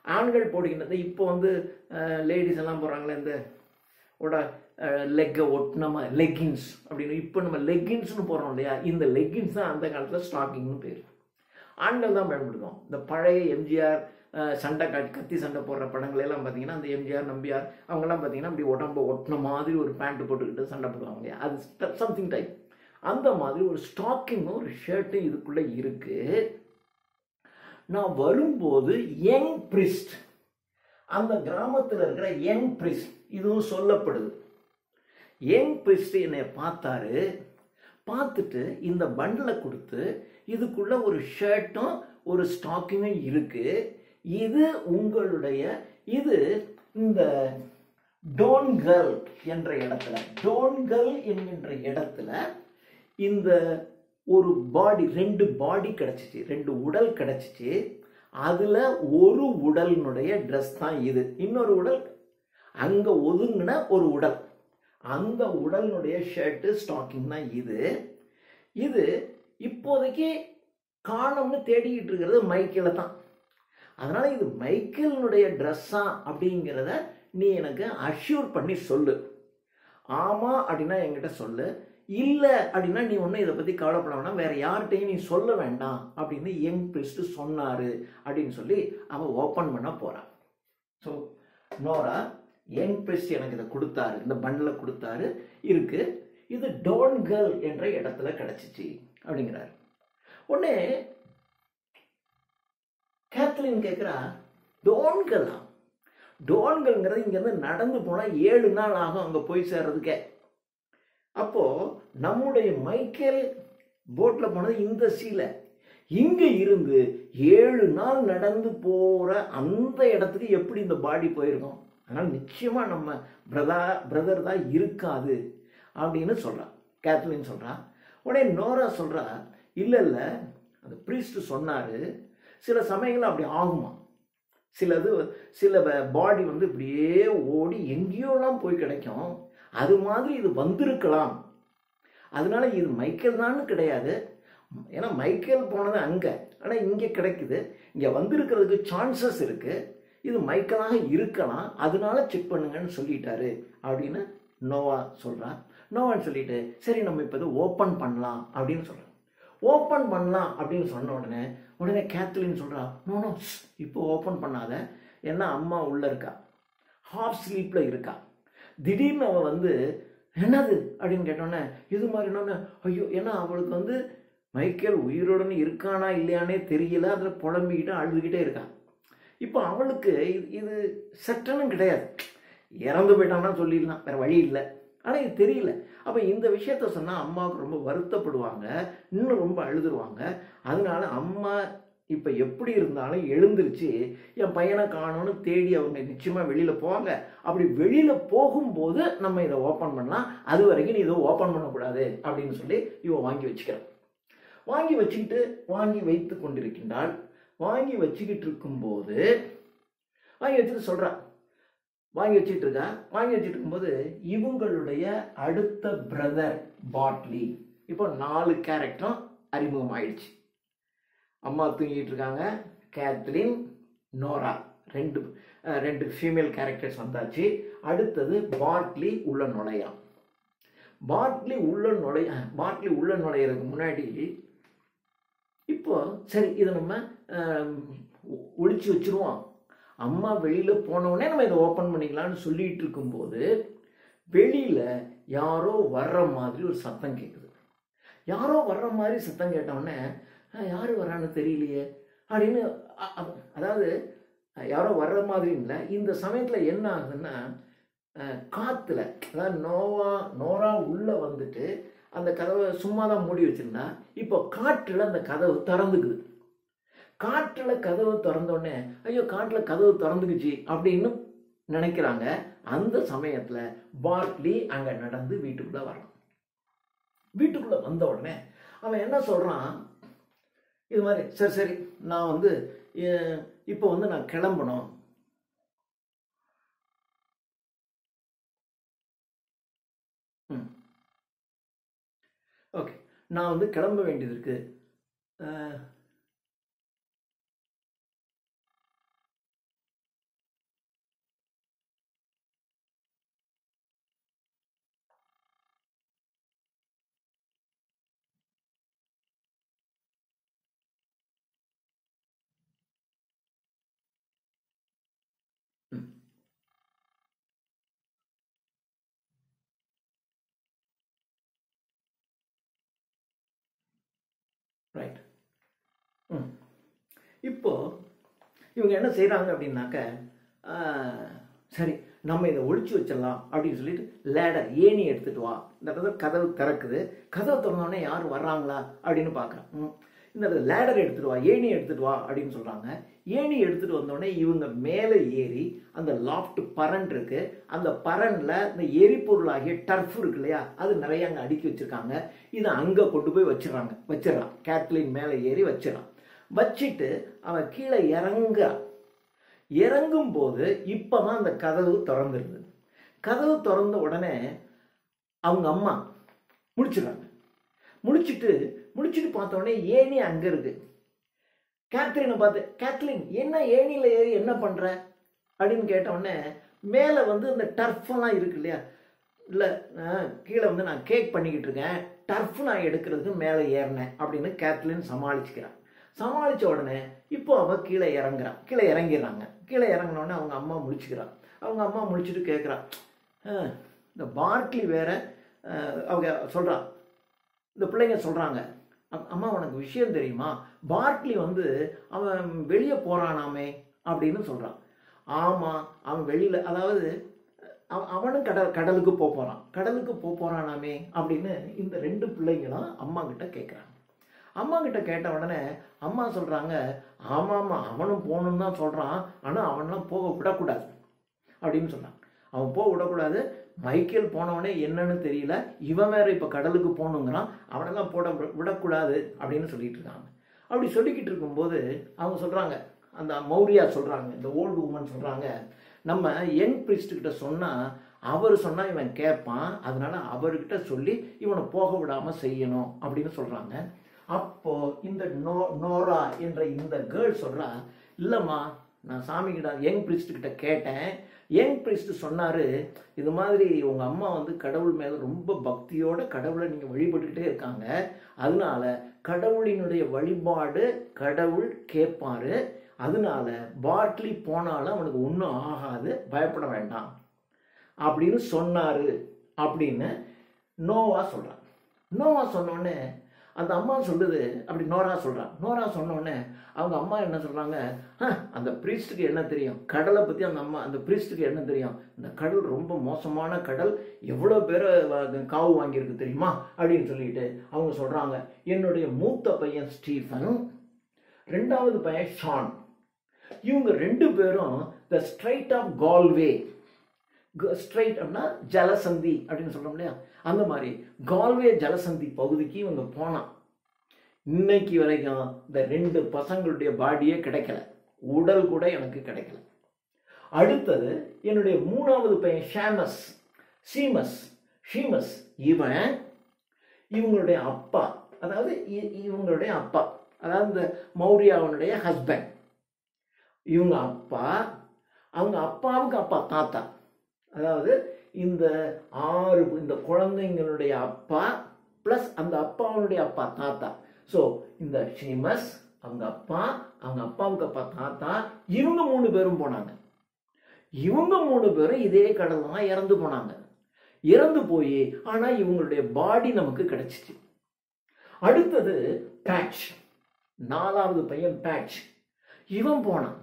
ஆண்கள் போடுகின்றது இப்போ வந்து லேடிஸ் எல்லாம் போடுறாங்களே இந்த லெக்கை ஒட்டினமா லெக்கின்ஸ் அப்படின்னு. இப்போ நம்ம லெக்கின்ஸ்னு போடுறோம் இல்லையா, இந்த லெக்கின்ஸ் தான் அந்த காலத்தில் ஸ்டாக்கிங்னு பேர். ஆண்கள் தான் பயன்படுத்தும். இந்த பழைய எம்ஜிஆர் சண்டை கத்தி சண்டை போடுற படங்களெல்லாம் பார்த்தீங்கன்னா அந்த எம்ஜிஆர் நம்பியார் அவங்கெல்லாம் பார்த்தீங்கன்னா அப்படி உடம்பு ஒட்டின மாதிரி ஒரு பேண்ட்டு போட்டுக்கிட்டு சண்டை போடுவாங்க இல்லையா, அது சம்திங் டைப். அந்த மாதிரி ஒரு ஸ்டாக்கிங்கும் ஒரு ஷர்ட்டும் இதுக்குள்ளே இருக்குது. நான் வரும்போது யங் பிரிஸ்ட், அந்த கிராமத்தில் இருக்கிற யங் பிரிஸ்ட், இதுவும் சொல்லப்படுது. யங் பிரிஸ்ட் என்னை பார்த்தாரு. பார்த்துட்டு இந்த பண்டிலை கொடுத்து இதுக்குள்ள ஒரு ஷர்ட்டும் ஒரு ஸ்டாக்கிங்கும் இருக்கு, இது உங்களுடைய, இது இந்த டோன்கல் என்ற இடத்துல, டோன்கல் என்கின்ற இடத்துல இந்த ஒரு பாடி, 2 பாடி கிடச்சிச்சு, 2 உடல் கிடச்சிச்சு. அதில் ஒரு உடலினுடைய ட்ரெஸ் தான் இது. இன்னொரு உடல் அங்கே ஒதுங்கின ஒரு உடல், அந்த உடலினுடைய ஷர்ட்டு ஸ்டாக்கிங் தான் இது. இது இப்போதைக்கு காணோம்னு தேடிக்கிட்டு இருக்கிறது மைக்கேலை தான். அதனால் இது மைக்கேலினுடைய ட்ரெஸ்ஸா அப்படிங்கிறத நீ எனக்கு அஷ்யூர் பண்ணி சொல்லு. ஆமாம் அப்படின்னா என்கிட்ட சொல்லு, இல்லை அப்படின்னா நீ ஒன்றும் இதை பற்றி கவலைப்பட வேண்டாம், வேறு யார்கிட்டையும் நீ சொல்ல வேண்டாம் அப்படின்னு யங் பிரிஸ்ட் சொன்னார் அப்படின்னு சொல்லி அவன் ஓப்பன் பண்ண போகிறான். ஸோ நோரா, யங் பிரிஸ்ட் எனக்கு இதை கொடுத்தாரு, இந்த பண்டிலை கொடுத்தாரு, இருக்கு, இது டோன்கல் என்ற இடத்துல கிடச்சிச்சு அப்படிங்கிறாரு. உடனே கேத்லின் கேட்குறா, டோன்கலா? டோன்கல்ங்கிறது இங்கேருந்து நடந்து போனால் 7 நாள் ஆகும் அங்கே போய் சேர்றதுக்கே. அப்போது நம்முடைய மைக்கேல் போட்டில் போனது இந்த சீல, இங்கே இருந்து 7 நாள் நடந்து போகிற அந்த இடத்துக்கு எப்படி இந்த பாடி போயிருக்கும்? அதனால் நிச்சயமாக நம்ம பிரதர் தான் இருக்காது அப்படின்னு சொல்கிறான், கேத்லின் சொல்கிறா. உடனே நோரா சொல்கிறா, இல்லை இல்லை, அந்த ப்ரீஸ்ட் சொன்னார், சில சமயங்கள் அப்படி ஆகுமா, சில பாடி வந்து இப்படியே ஓடி எங்கேயோலாம் போய் கிடைக்கும், அது மாதிரி இது வந்திருக்கலாம், அதனால இது மைக்கேல் தான் கிடையாது, ஏன்னா மைக்கேல் போனது அங்கே, ஆனால் இங்கே கிடைக்குது, இங்கே வந்திருக்கிறதுக்கு சான்சஸ் இருக்குது, இது மைக்கேலாக இருக்கலாம், அதனால செக் பண்ணுங்கன்னு சொல்லிட்டாரு அப்படின்னு நோவா சொல்கிறா. நோவான்னு சொல்லிட்டு சரி நம்ம இப்போ இதை ஓப்பன் பண்ணலாம் அப்படின்னு சொல்கிறான். ஓப்பன் பண்ணலாம் அப்படின்னு சொன்ன உடனே கேத்லின் சொல்கிறா, நோ இப்போ ஓப்பன் பண்ணாத, ஏன்னா அம்மா உள்ளே இருக்கா, ஹாஃப் ஸ்லீப்பில் இருக்கா. திடீர்னு அவள் வந்து என்னது அப்படின்னு கேட்டோன்னே இது மாதிரினோன்னு ஐயோ, ஏன்னா அவளுக்கு வந்து மைக்கேல் உயிரோடனே இருக்கானா இல்லையானே தெரியல, அதில் புலம்பிக்கிட்டு அழுதுகிட்டே இருக்கான். இப்போ அவளுக்கு இது சட்டனும் கிடையாது, இறந்து போயிட்டான்னா சொல்லிடலாம், வேறு வழி இல்லை, ஆனால் இது தெரியல. அப்போ இந்த விஷயத்த சொன்னால் அம்மாவுக்கு ரொம்ப வருத்தப்படுவாங்க, இன்னும் ரொம்ப அழுதுருவாங்க. அதனால அம்மா இப்போ எப்படி இருந்தாலும் எழுந்திருச்சு என் பையனை காணோன்னு தேடி அவங்க நிச்சயமாக வெளியில் போவாங்க. அப்படி வெளியில் போகும்போது நம்ம இதை ஓப்பன் பண்ணலாம், அது வரைக்கும் நீ இதை ஓப்பன் பண்ணக்கூடாது அப்படின்னு சொல்லி இவன் வாங்கி வச்சுக்கிறான். வாங்கி வைத்து கொண்டிருக்கின்றாள். வாங்கி வச்சுக்கிட்டு இருக்கும்போது வாங்கி வச்சுட்டு சொல்கிறான், வாங்கி வச்சுட்டு இருக்கும்போது இவங்களுடைய அடுத்த பிரதர் பாட்லி, இப்போ 4 கேரக்டரும் அறிமுகம் ஆயிடுச்சு. அம்மா தூங்கிட்டு இருக்காங்க. கேத்லின், நோரா ரெண்டு ஃபீமேல் கேரக்டர்ஸ் வந்தாச்சு. அடுத்தது பார்ட்லி உள்ள நுழையாம். பார்ட்லி உள்ள நுழையிறதுக்கு முன்னாடி இப்போ சரி இதை நம்ம ஒழிச்சு வச்சிருவோம், அம்மா வெளியில போனவுடனே நம்ம இதை ஓப்பன் பண்ணிக்கலாம்னு சொல்லிட்டு இருக்கும்போது வெளியில யாரோ வர்ற மாதிரி ஒரு சத்தம் கேட்குது. யாரோ வர்ற மாதிரி சத்தம் கேட்டவுடனே யாரு வர்றான்னு தெரியலையே அப்படின்னு, அதாவது யாரோ வர்ற மாதிரி இல்லை. இந்த சமயத்தில் என்ன ஆகுதுன்னா காற்றுல, அதாவது நோரா உள்ளே வந்துட்டு அந்த கதவை சும்மா தான் மூடி வச்சிருந்தா, இப்போ காற்றில் அந்த கதவு திறந்துக்குது. காற்றில் கதவு திறந்தோடனே ஐயோ காற்றில் கதவு திறந்துக்குச்சு அப்படின்னு நினைக்கிறாங்க. அந்த சமயத்தில் பார்ட்லி அங்கே நடந்து வீட்டுக்குள்ளே வரான். வீட்டுக்குள்ளே வந்த உடனே அவன் என்ன சொல்கிறான், இது மாதிரி சரி நான் வந்து இப்போ வந்து நான் கிளம்பணும், ஓகே நான் வந்து கிளம்ப வேண்டியது இருக்கு, ரைட். இப்போ இவங்க என்ன செய்கிறாங்க அப்படின்னாக்க, சரி நம்ம இதை ஒழிச்சு வச்சிடலாம் அப்படின்னு சொல்லிட்டு லேடர் ஏணி எடுத்துட்டு வா. இந்த இடத்துல கதவு திறக்குது. கதவு திறந்தோடனே யாரும் வர்றாங்களா அப்படின்னு பார்க்குறேன். இந்த லேடர் எடுத்துட்டு வா, ஏணி எடுத்துட்டு வா அப்படின்னு சொல்கிறாங்க. ஏணி எடுத்துட்டு வந்தோடனே இவங்க மேலே ஏறி அந்த லாஃப்ட் பரன் இருக்கு, அந்த பரனில் இந்த எரிபொருளாகிய டர்ஃப் இருக்கு இல்லையா, அது நிறைய அங்கே அடுக்கி வச்சிருக்காங்க. இதை அங்கே கொண்டு போய் வச்சிடறான். கேத்லின் மேலே ஏறி வச்சிடறான். வச்சுட்டு அவன் கீழே இறங்கும் போது இப்பதான் அந்த கதவு திறந்துருது. கதவு திறந்த உடனே அவங்க அம்மா முடிச்சிடறாங்க. முடிச்சுட்டு பார்த்த உடனே ஏணி அங்க இருக்கு. கேத்ரினை பார்த்து, கேத்லின் என்ன ஏணியில ஏறி என்ன பண்ற அப்படின்னு கேட்ட உடனே மேலே வந்து இந்த டர்ஃப் எல்லாம் இருக்கு இல்லையா, இல்லை கீழே வந்து நான் கேக் பண்ணிக்கிட்டு இருக்கேன், டர்ஃப் நான் எடுக்கிறதுக்கு மேலே ஏறினேன் அப்படின்னு கேத்லின் சமாளிச்சுக்கிறான். சமாளித்த உடனே இப்போ அவன் கீழே இறங்கிடுறாங்க. கீழே இறங்கினோடனே அவங்க அம்மா முழிச்சுக்கிறான். அவங்க அம்மா முழிச்சுட்டு கேட்குறான், இந்த பார்ட்லி வேற, அவங்க சொல்கிறான், இந்த பிள்ளைங்க சொல்கிறாங்க, அம்மா உனக்கு விஷயம் தெரியுமா, பார்ட்லி வந்து அவன் வெளியே போகிறானாமே அப்படின்னு சொல்கிறான். ஆமாம் அவன் வெளியில், அதாவது அவனும் கடலுக்கு போகிறானாமே அப்படின்னு இந்த ரெண்டு பிள்ளைங்களும் அம்மா கிட்ட கேட்குறாங்க. அம்மா கிட்ட கேட்ட உடனே அம்மா சொல்கிறாங்க, ஆமாம்மா அவனும் போகணுன்னு தான் சொல்கிறான், ஆனால் அவன்லாம் போக விடக்கூடாது அப்படின்னு சொன்னான். அவன் போக விடக்கூடாது, மைக்கேல் போனவனே என்னன்னு தெரியல, இவன் வேற இப்போ கடலுக்கு போகணுங்கிறான், அவனெல்லாம் விடக்கூடாது அப்படின்னு சொல்லிட்டு இருக்காங்க. அப்படி சொல்லிக்கிட்டு இருக்கும்போது அவங்க சொல்கிறாங்க, அந்த மௌரியா சொல்கிறாங்க, இந்த ஓல்டு உமன் சொல்கிறாங்க, நம்ம யங் பிரிஸ்ட் கிட்ட சொன்னால் அவர் சொன்னால் இவன் கேட்பான், அதனால அவர்கிட்ட சொல்லி இவனை போக விடாமல் செய்யணும் அப்படின்னு சொல்கிறாங்க. அப்போ இந்த நோரா என்ற இந்த கேர்ள் சொல்றா, இல்லைம்மா நான் சாமி கிட்ட யங் பிரிஸ்ட் கிட்ட கேட்டேன், யங் பிரிஸ்ட் சொன்னாரு இது மாதிரி உங்க அம்மா வந்து கடவுள் மேல ரொம்ப பக்தியோட கடவுளை நீங்க வழிபட்டுக்கிட்டே இருக்காங்க, அதனால கடவுளினுடைய வழிபாடு கடவுள் கேட்பாரு, அதனால பார்ட்லி போனாலும் அவனுக்கு ஒன்றும் ஆகாது, பயப்பட வேண்டாம் அப்படின்னு சொன்னாரு அப்படின்னு நோவா சொல்றான். நோவா சொன்னோடனே அந்த அம்மா சொல்லுது, அப்படி நோரா சொன்னோடனே அவங்க அம்மா என்ன சொல்றாங்க, அந்த பிரீஸ்டுக்கு என்ன தெரியும், கடலை பத்தி அந்த பிரீஸ்டுக்கு என்ன தெரியும், இந்த கடல் ரொம்ப மோசமான கடல், எவ்வளவு பேரை காவு வாங்கியிருக்கு தெரியுமா அப்படின்னு சொல்லிட்டு அவங்க சொல்றாங்க, என்னுடைய மூத்த பையன் ஸ்டீஃபன், ரெண்டாவது பையன் ஷான், இவங்க ரெண்டு பேரும் the strait of Galway, strait அப்படின்னா ஜலசந்தி அப்படின்னு சொல்றோம் இல்லையா, அந்த மாதிரி கால்வே ஜலசந்தி பகுதிக்கு இவங்க போனான். இன்னைக்கு வரைக்கும் இந்த ரெண்டு பசங்களுடைய பாடியே கிடைக்கல, உடல் கூட எனக்கு கிடைக்கல. அடுத்தது என்னுடைய மூணாவது பையன் ஷீமஸ், இவங்களுடைய அப்பா அதாவது இவங்களுடைய அப்பா, அதாவது இந்த மௌரியாவுடைய ஹஸ்பண்ட், இவங்க அப்பா, அவங்க அப்பாவுக்கு அப்பா தாத்தா, அதாவது இந்த 6 இந்த குழந்தைங்களுடைய அப்பா பிளஸ் அந்த அப்பாவுடைய அப்பா தாத்தா. ஸோ இந்த ஷேமஸ், அவங்க அப்பா, அவங்க அப்பாவுக்கு அப்பா தாத்தா, இவங்க 3 பேரும் போனாங்க. இவங்க 3 பேரும் இதே கடல்ல தான் இறந்து போனாங்க. இறந்து போய் ஆனா இவங்களுடைய பாடி நமக்கு கிடைச்சிச்சு. அடுத்தது பேட்ச், 4வது பையன் பேட்ச். இவன் போனான்.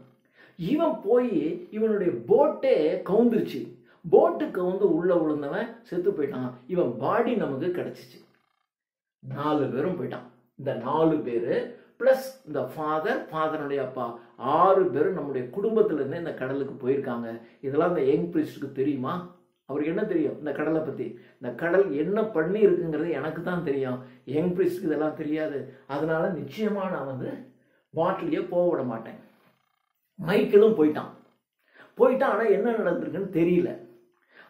இவன் போய் இவனுடைய போட்டே கவுந்துருச்சு. போட்டு கவுந்து உள்ள விழுந்தவன் செத்து போயிட்டான். இவன் பாடி நமக்கு கிடைச்சிச்சு. 4 பேரும் போயிட்டான். இந்த 4 பேரு பிளஸ் இந்த ஃபாதருடைய அப்பா, 6 பேரும் நம்முடைய குடும்பத்துல இருந்து இந்த கடலுக்கு போயிருக்காங்க. இதெல்லாம் இந்த யங் பிரீஸ்டுக்கு தெரியுமா? அவருக்கு என்ன தெரியும் இந்த கடலை பத்தி? இந்த கடல் என்ன பண்ணி இருக்குங்கிறது எனக்கு தான் தெரியும். யங் பிரீஸ்டுக்கு இதெல்லாம் தெரியாது. அதனால நிச்சயமா நான் வந்து பாட்டிலேயே போக விட மாட்டேன். மைக்கேலும் போயிட்டான். ஆனா என்ன நடந்திருக்குன்னு தெரியல.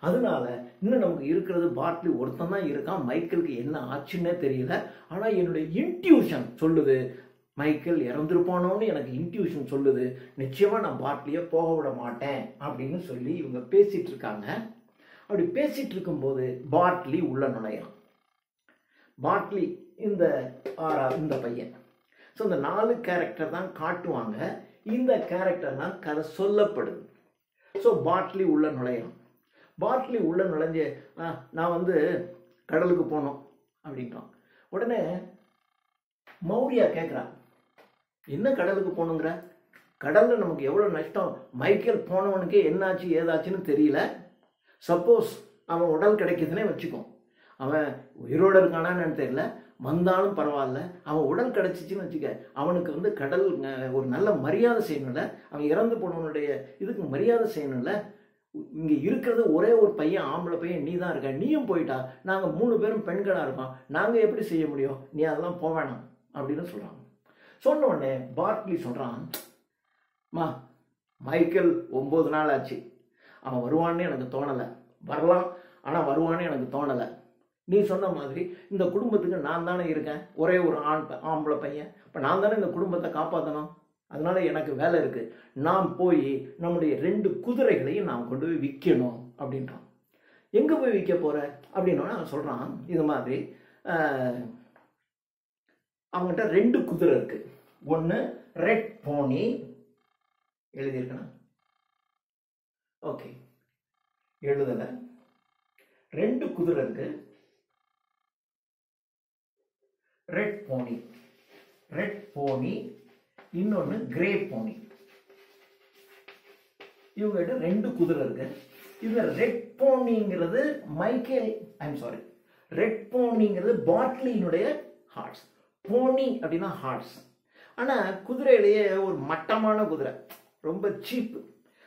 அதனால இன்னும் நமக்கு இருக்கிறது பாட்லி ஒருத்தன் தான் இருக்கான். மைக்கேலுக்கு என்ன ஆச்சுன்னே தெரியல. ஆனா என்னுடைய இன்ட்யூஷன் சொல்லுது மைக்கேல் இறந்துருப்பானோன்னு எனக்கு இன்ட்யூஷன் சொல்லுது. நிச்சயமா நான் பாட்லியே போக விட மாட்டேன் அப்படின்னு சொல்லி இவங்க பேசிட்டு இருக்காங்க. அப்படி பேசிட்டு இருக்கும்போது பாட்லி உள்ள நுழையான். பாட்லி இந்த பையன். ஸோ இந்த 4 கேரக்டர் தான் காட்டுவாங்க. இந்த கேரக்டர் தான் கதை சொல்லப்படுது. ஸோ பாட்லி உள்ள நுழையான். பாட்லி உள்ள நுழைஞ்சு நான் வந்து கடலுக்கு போனோம் அப்படின்றான். உடனே மௌரியா கேட்குறான், என்ன கடலுக்கு போகணுங்கிற? கடலில் நமக்கு எவ்வளோ நஷ்டம். மைக்கேல் போனவனுக்கே என்னாச்சு ஏதாச்சுன்னு தெரியல. சப்போஸ் அவன் உடல் கிடைக்குதுன்னே வச்சுக்கோ, அவன் உயிரோடு இருக்கானான்னு தெரியல, வந்தாலும் பரவாயில்ல, அவன் உடல் கிடைச்சிச்சின்னு வச்சுக்க, அவனுக்கு வந்து கடல் ஒரு நல்ல மரியாதை செய்யணும்ல, அவன் இறந்து போனவனுடைய இதுக்கு மரியாதை செய்யணும்ல. இங்கே இருக்கிறது ஒரே ஒரு பையன், ஆம்பளை பையன், நீ தான் இருக்க, நீயும் போயிட்டா, நாங்கள் 3 பேரும் பெண்களாக இருக்கோம், நாங்கள் எப்படி செய்ய முடியும்? நீ அதெல்லாம் போவேணாம் அப்படின்னு சொல்கிறாங்க. சொன்ன உடனே பாட்லி சொல்கிறான், மைக்கேல் 9 நாள் ஆச்சு, அவன் வருவான்னு எனக்கு தோணலை. வரலாம், ஆனால் வருவான்னு எனக்கு தோணலை. நீ சொன்ன மாதிரி இந்த குடும்பத்துக்கு நான் தானே இருக்கேன், ஒரே ஒரு ஆம்பளை பையன், இப்போ நான் தானே இந்த குடும்பத்தை காப்பாற்றணும். அதனால எனக்கு வேலை இருக்கு, நான் போய் நம்முடைய 2 குதிரைகளையும் நான் கொண்டு போய் விற்கணும் அப்படின்றான். எங்க போய் விற்க போற அப்படின்னா அவன் சொல்றான், இது மாதிரி அவங்ககிட்ட 2 குதிரை இருக்கு. ஒன்று ரெட் போனி, எழுதியிருக்கணும், ஓகே எழுதல, 2 குதிரை இருக்கு. ரெட் போனி, இன்னொன்று கிரே போனி. இவங்ககிட்ட 2 குதிரை இருக்கு. இதுல ரெட் போனிங்கிறது மைக்கேல், ரெட் போனிங்கிறது பாட்லியினுடைய ஹார்ஸ். போனி அப்படின்னா ஹார்ஸ். ஆனா குதிரையிலேயே ஒரு மட்டமான குதிரை, ரொம்ப சீப்பு,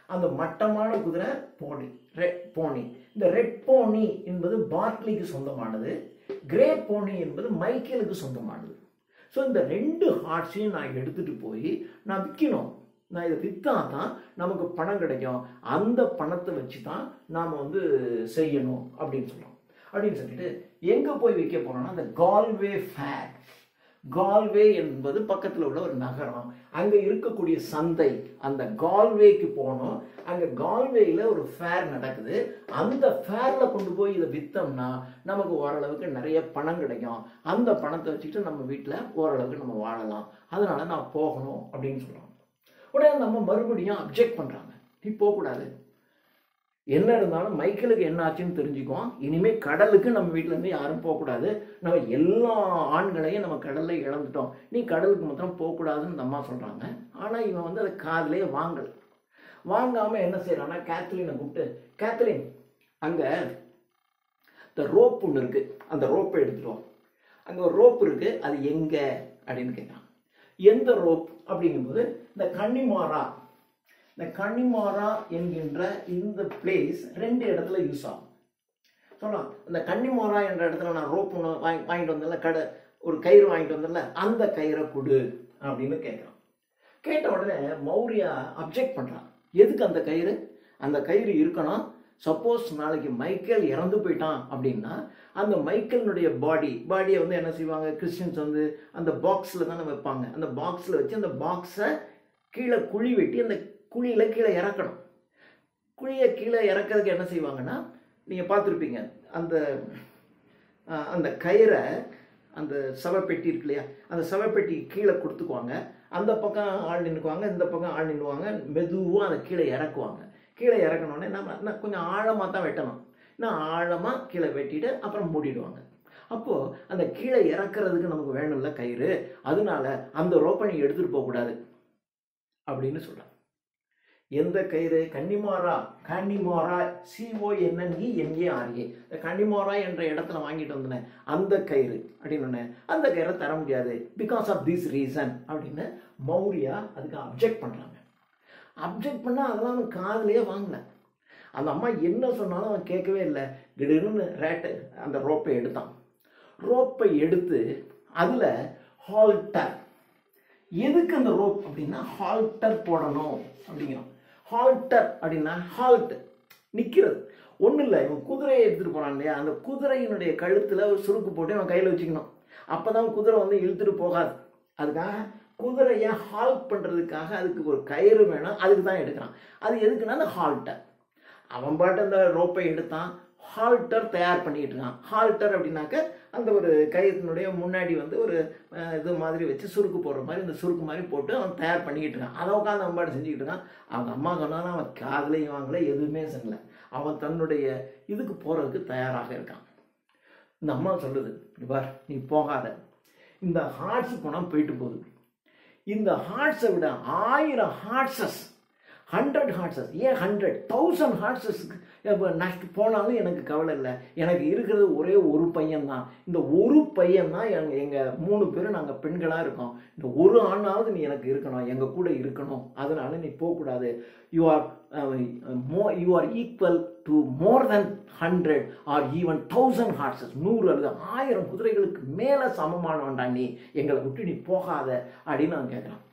அந்த மட்டமான குதிரை ரெட் போனி. இந்த ரெட் போனி என்பது பாட்லிக்கு சொந்தமானது, கிரே போனி என்பது மைக்கேலுக்கு சொந்தமானது. ஸோ இந்த 2 ஹார்ட்ஸையும் நான் எடுத்துட்டு போய் நான் விற்கணும். நான் இதை விற்றா தான் நமக்கு பணம் கிடைக்கும், அந்த பணத்தை வச்சு தான் நாம் வந்து செய்யணும் அப்படின்னு சொல்கிறோம். அப்படின்னு சொல்லிட்டு எங்கே போய் விற்க போகிறோம்னா அந்த கால்வே ஃபேர். கால்வே என்பது பக்கத்தில் உள்ள ஒரு நகரம், அங்கே இருக்கக்கூடிய சந்தை, அந்த கால்வேக்கு போனோம். அங்கே கால்வேயில் ஒரு ஃபேர் நடக்குது. அந்த ஃபேரில் கொண்டு போய் இதை விற்றோம்னா நமக்கு ஓரளவுக்கு நிறைய பணம் கிடைக்கும். அந்த பணத்தை வச்சுக்கிட்டு நம்ம வீட்டில் ஓரளவுக்கு நம்ம வாழலாம். அதனால நான் போகணும் அப்படின்னு சொல்கிறோம். உடனே நம்ம மறுபடியும் அப்ஜெக்ட் பண்ணுறாங்க, நீ போகக்கூடாது, என்ன இருந்தாலும் மைக்கேலுக்கு என்ன ஆச்சுன்னு தெரிஞ்சுக்குவோம், இனிமேல் கடலுக்கு நம்ம வீட்டிலேருந்து யாரும் போகக்கூடாது, நம்ம எல்லா ஆண்களையும் நம்ம கடலில் இழந்துட்டோம், நீ கடலுக்கு மாத்திரம் போகக்கூடாதுன்னு இந்த அம்மா சொல்கிறாங்க. ஆனால் இவன் வந்து அதை காதிலே வாங்கலை. வாங்காமல் என்ன செய்கிறான்னா கேத்லினை கூப்பிட்டு, கேத்லின் அங்கே இந்த ரோப் ஒன்று இருக்குது, அந்த ரோப்பை எடுத்துட்டோம், அங்கே ஒரு ரோப் இருக்குது, அது எங்கே அப்படின்னு கேட்குறான். எந்த ரோப் அப்படிங்கும்போது இந்த கன்னிமாரா என்கின்ற இந்த பிளேஸ் 2 இடத்துல யூஸ் ஆகும். சொல்லலாம், இந்த கன்னிமாரா என்ற இடத்துல நான் ரோப் ஒன்று வாங்கிட்டு வந்தேன்ல, ஒரு கயிறு வாங்கிட்டு வந்தேன்ல, அந்த கயிறை கொடு அப்படின்னு கேட்குறான். கேட்ட உடனே மௌரியா அப்ஜெக்ட் பண்ணுறான், எதுக்கு அந்த கயிறு? அந்த கயிறு இருக்கணும் சப்போஸ் நாளைக்கு மைக்கேல் இறந்து போயிட்டான் அப்படின்னா அந்த மைக்கேலினுடைய பாடியை வந்து என்ன செய்வாங்க, கிறிஸ்டியன்ஸ் வந்து அந்த பாக்ஸில் தானே வைப்பாங்க. அந்த பாக்ஸில் வச்சு அந்த பாக்ஸை கீழே குழி வெட்டி அந்த குழியில் கீழே இறக்கணும். குழியை கீழே இறக்கிறதுக்கு என்ன செய்வாங்கன்னா, நீங்கள் பார்த்துருப்பீங்க, அந்த அந்த கயிறை அந்த சவப்பெட்டி இருக்கு இல்லையா, அந்த சவப்பெட்டி கீழே கொடுத்துக்குவாங்க. அந்த பக்கம் ஆள் நின்றுக்குவாங்க, இந்த பக்கம் ஆள் நின்றுவாங்க. மெதுவாக அதை கீழே இறக்குவாங்க. கீழே இறக்கணுன்னே நம்ம கொஞ்சம் ஆழமாக தான் வெட்டணும். இன்னும் ஆழமாக கீழே வெட்டிட்டு அப்புறம் மூடிடுவாங்க. அப்போது அந்த கீழே இறக்குறதுக்கு நமக்கு வேணும்ல கயிறு, அதனால அந்த ரோப்பை நீ எடுத்துகிட்டு போகக்கூடாது அப்படின்னு சொல்கிறாங்க. எந்த கயிறு? கன்னிமாரா CONNENEMARA, கன்னிமாரா என்ற இடத்துல வாங்கிட்டு வந்தேன் அந்த கயிறு அப்படின்னு. அந்த கயிறை தர முடியாது, பிகாஸ் ஆஃப் திஸ் ரீசன் அப்படின்னு மௌரியா அதுக்கு அப்ஜெக்ட் பண்ணுறாங்க. அப்ஜெக்ட் பண்ணால் அதெல்லாம் அவன் காதுலேயே வாங்கல. அந்த அம்மா என்ன சொன்னாலும் அவன் கேட்கவே இல்லை. திடீர்னு அந்த ரோப்பை எடுத்தான். ரோப்பை எடுத்து அதில் ஹால்டர், எதுக்கு அந்த ரோப் அப்படின்னா ஹால்டர் போடணும் அப்படிங்கிறான். ஹால்டர் அப்படின்னா ஹால்ட், நிற்கிறது. ஒன்றும் இல்லை, இவன் குதிரையை எடுத்துகிட்டு போனான் இல்லையா, அந்த குதிரையினுடைய கழுத்தில் ஒரு சுருக்கு போட்டு அவன் கையில் வச்சுக்கணும். அப்போ தான் குதிரை வந்து இழுத்துட்டு போகாது. அதுக்காக குதிரையை ஹால்ட் பண்ணுறதுக்காக அதுக்கு ஒரு கயிறு வேணும், அதுக்கு தான் எடுக்கிறான். அது எதுக்குன்னா அந்த ஹால்டர். அவன் பாட்டு அந்த ரோப்பை எடுத்தான், ஹால்டர் தயார் பண்ணிக்கிட்டு இருக்கான். ஹால்டர் அப்படின்னாக்க அந்த ஒரு கயிற்றினுடைய முன்னாடி வந்து ஒரு இது மாதிரி வச்சு சுருக்கு போடுற மாதிரி இந்த சுருக்கு மாதிரி போட்டு அவன் தயார் பண்ணிக்கிட்டு இருக்கான். அதை உட்காந்து அவன் பாட்டு செஞ்சுக்கிட்டு இருக்கான். அவங்க அம்மா சொன்னாலும் அவன் காதலையும் வாங்கலை, எதுவுமே செய்யலை. அவன் தன்னுடைய இதுக்கு போகிறதுக்கு தயாராக இருக்கான். இந்த அம்மா சொல்லுது, பார் நீ போகாத, இந்த ஹார்ட்ஸ் போனால் போயிட்டு போகுது. இந்த ஹார்ட்ஸை விட 1000 ஹார்ட்ஸஸ், 100 ஹார்ட்ஸஸ், ஏன் 100, 1000 ஹார்ட்ஸஸ்க்கு நஷ்டு போனாலும் எனக்கு கவலை இல்லை. எனக்கு இருக்கிறது ஒரே ஒரு பையன்தான். இந்த ஒரு பையன்தான் எங்கள் 3 பேரும் நாங்கள் பெண்களாக இருக்கோம். இந்த ஒரு ஆணாவது நீ எனக்கு இருக்கணும், எங்கள் கூட இருக்கணும். அதனால நீ போகக்கூடாது. You are equal to more then 100 R even 1000 ஹார்ட்ஸஸ், 100 அல்லது 1000 குதிரைகளுக்கு மேலே சமமானவன்டா நீ, எங்களை விட்டு நீ போகாத அப்படின்னு அவன் கேட்குறான்.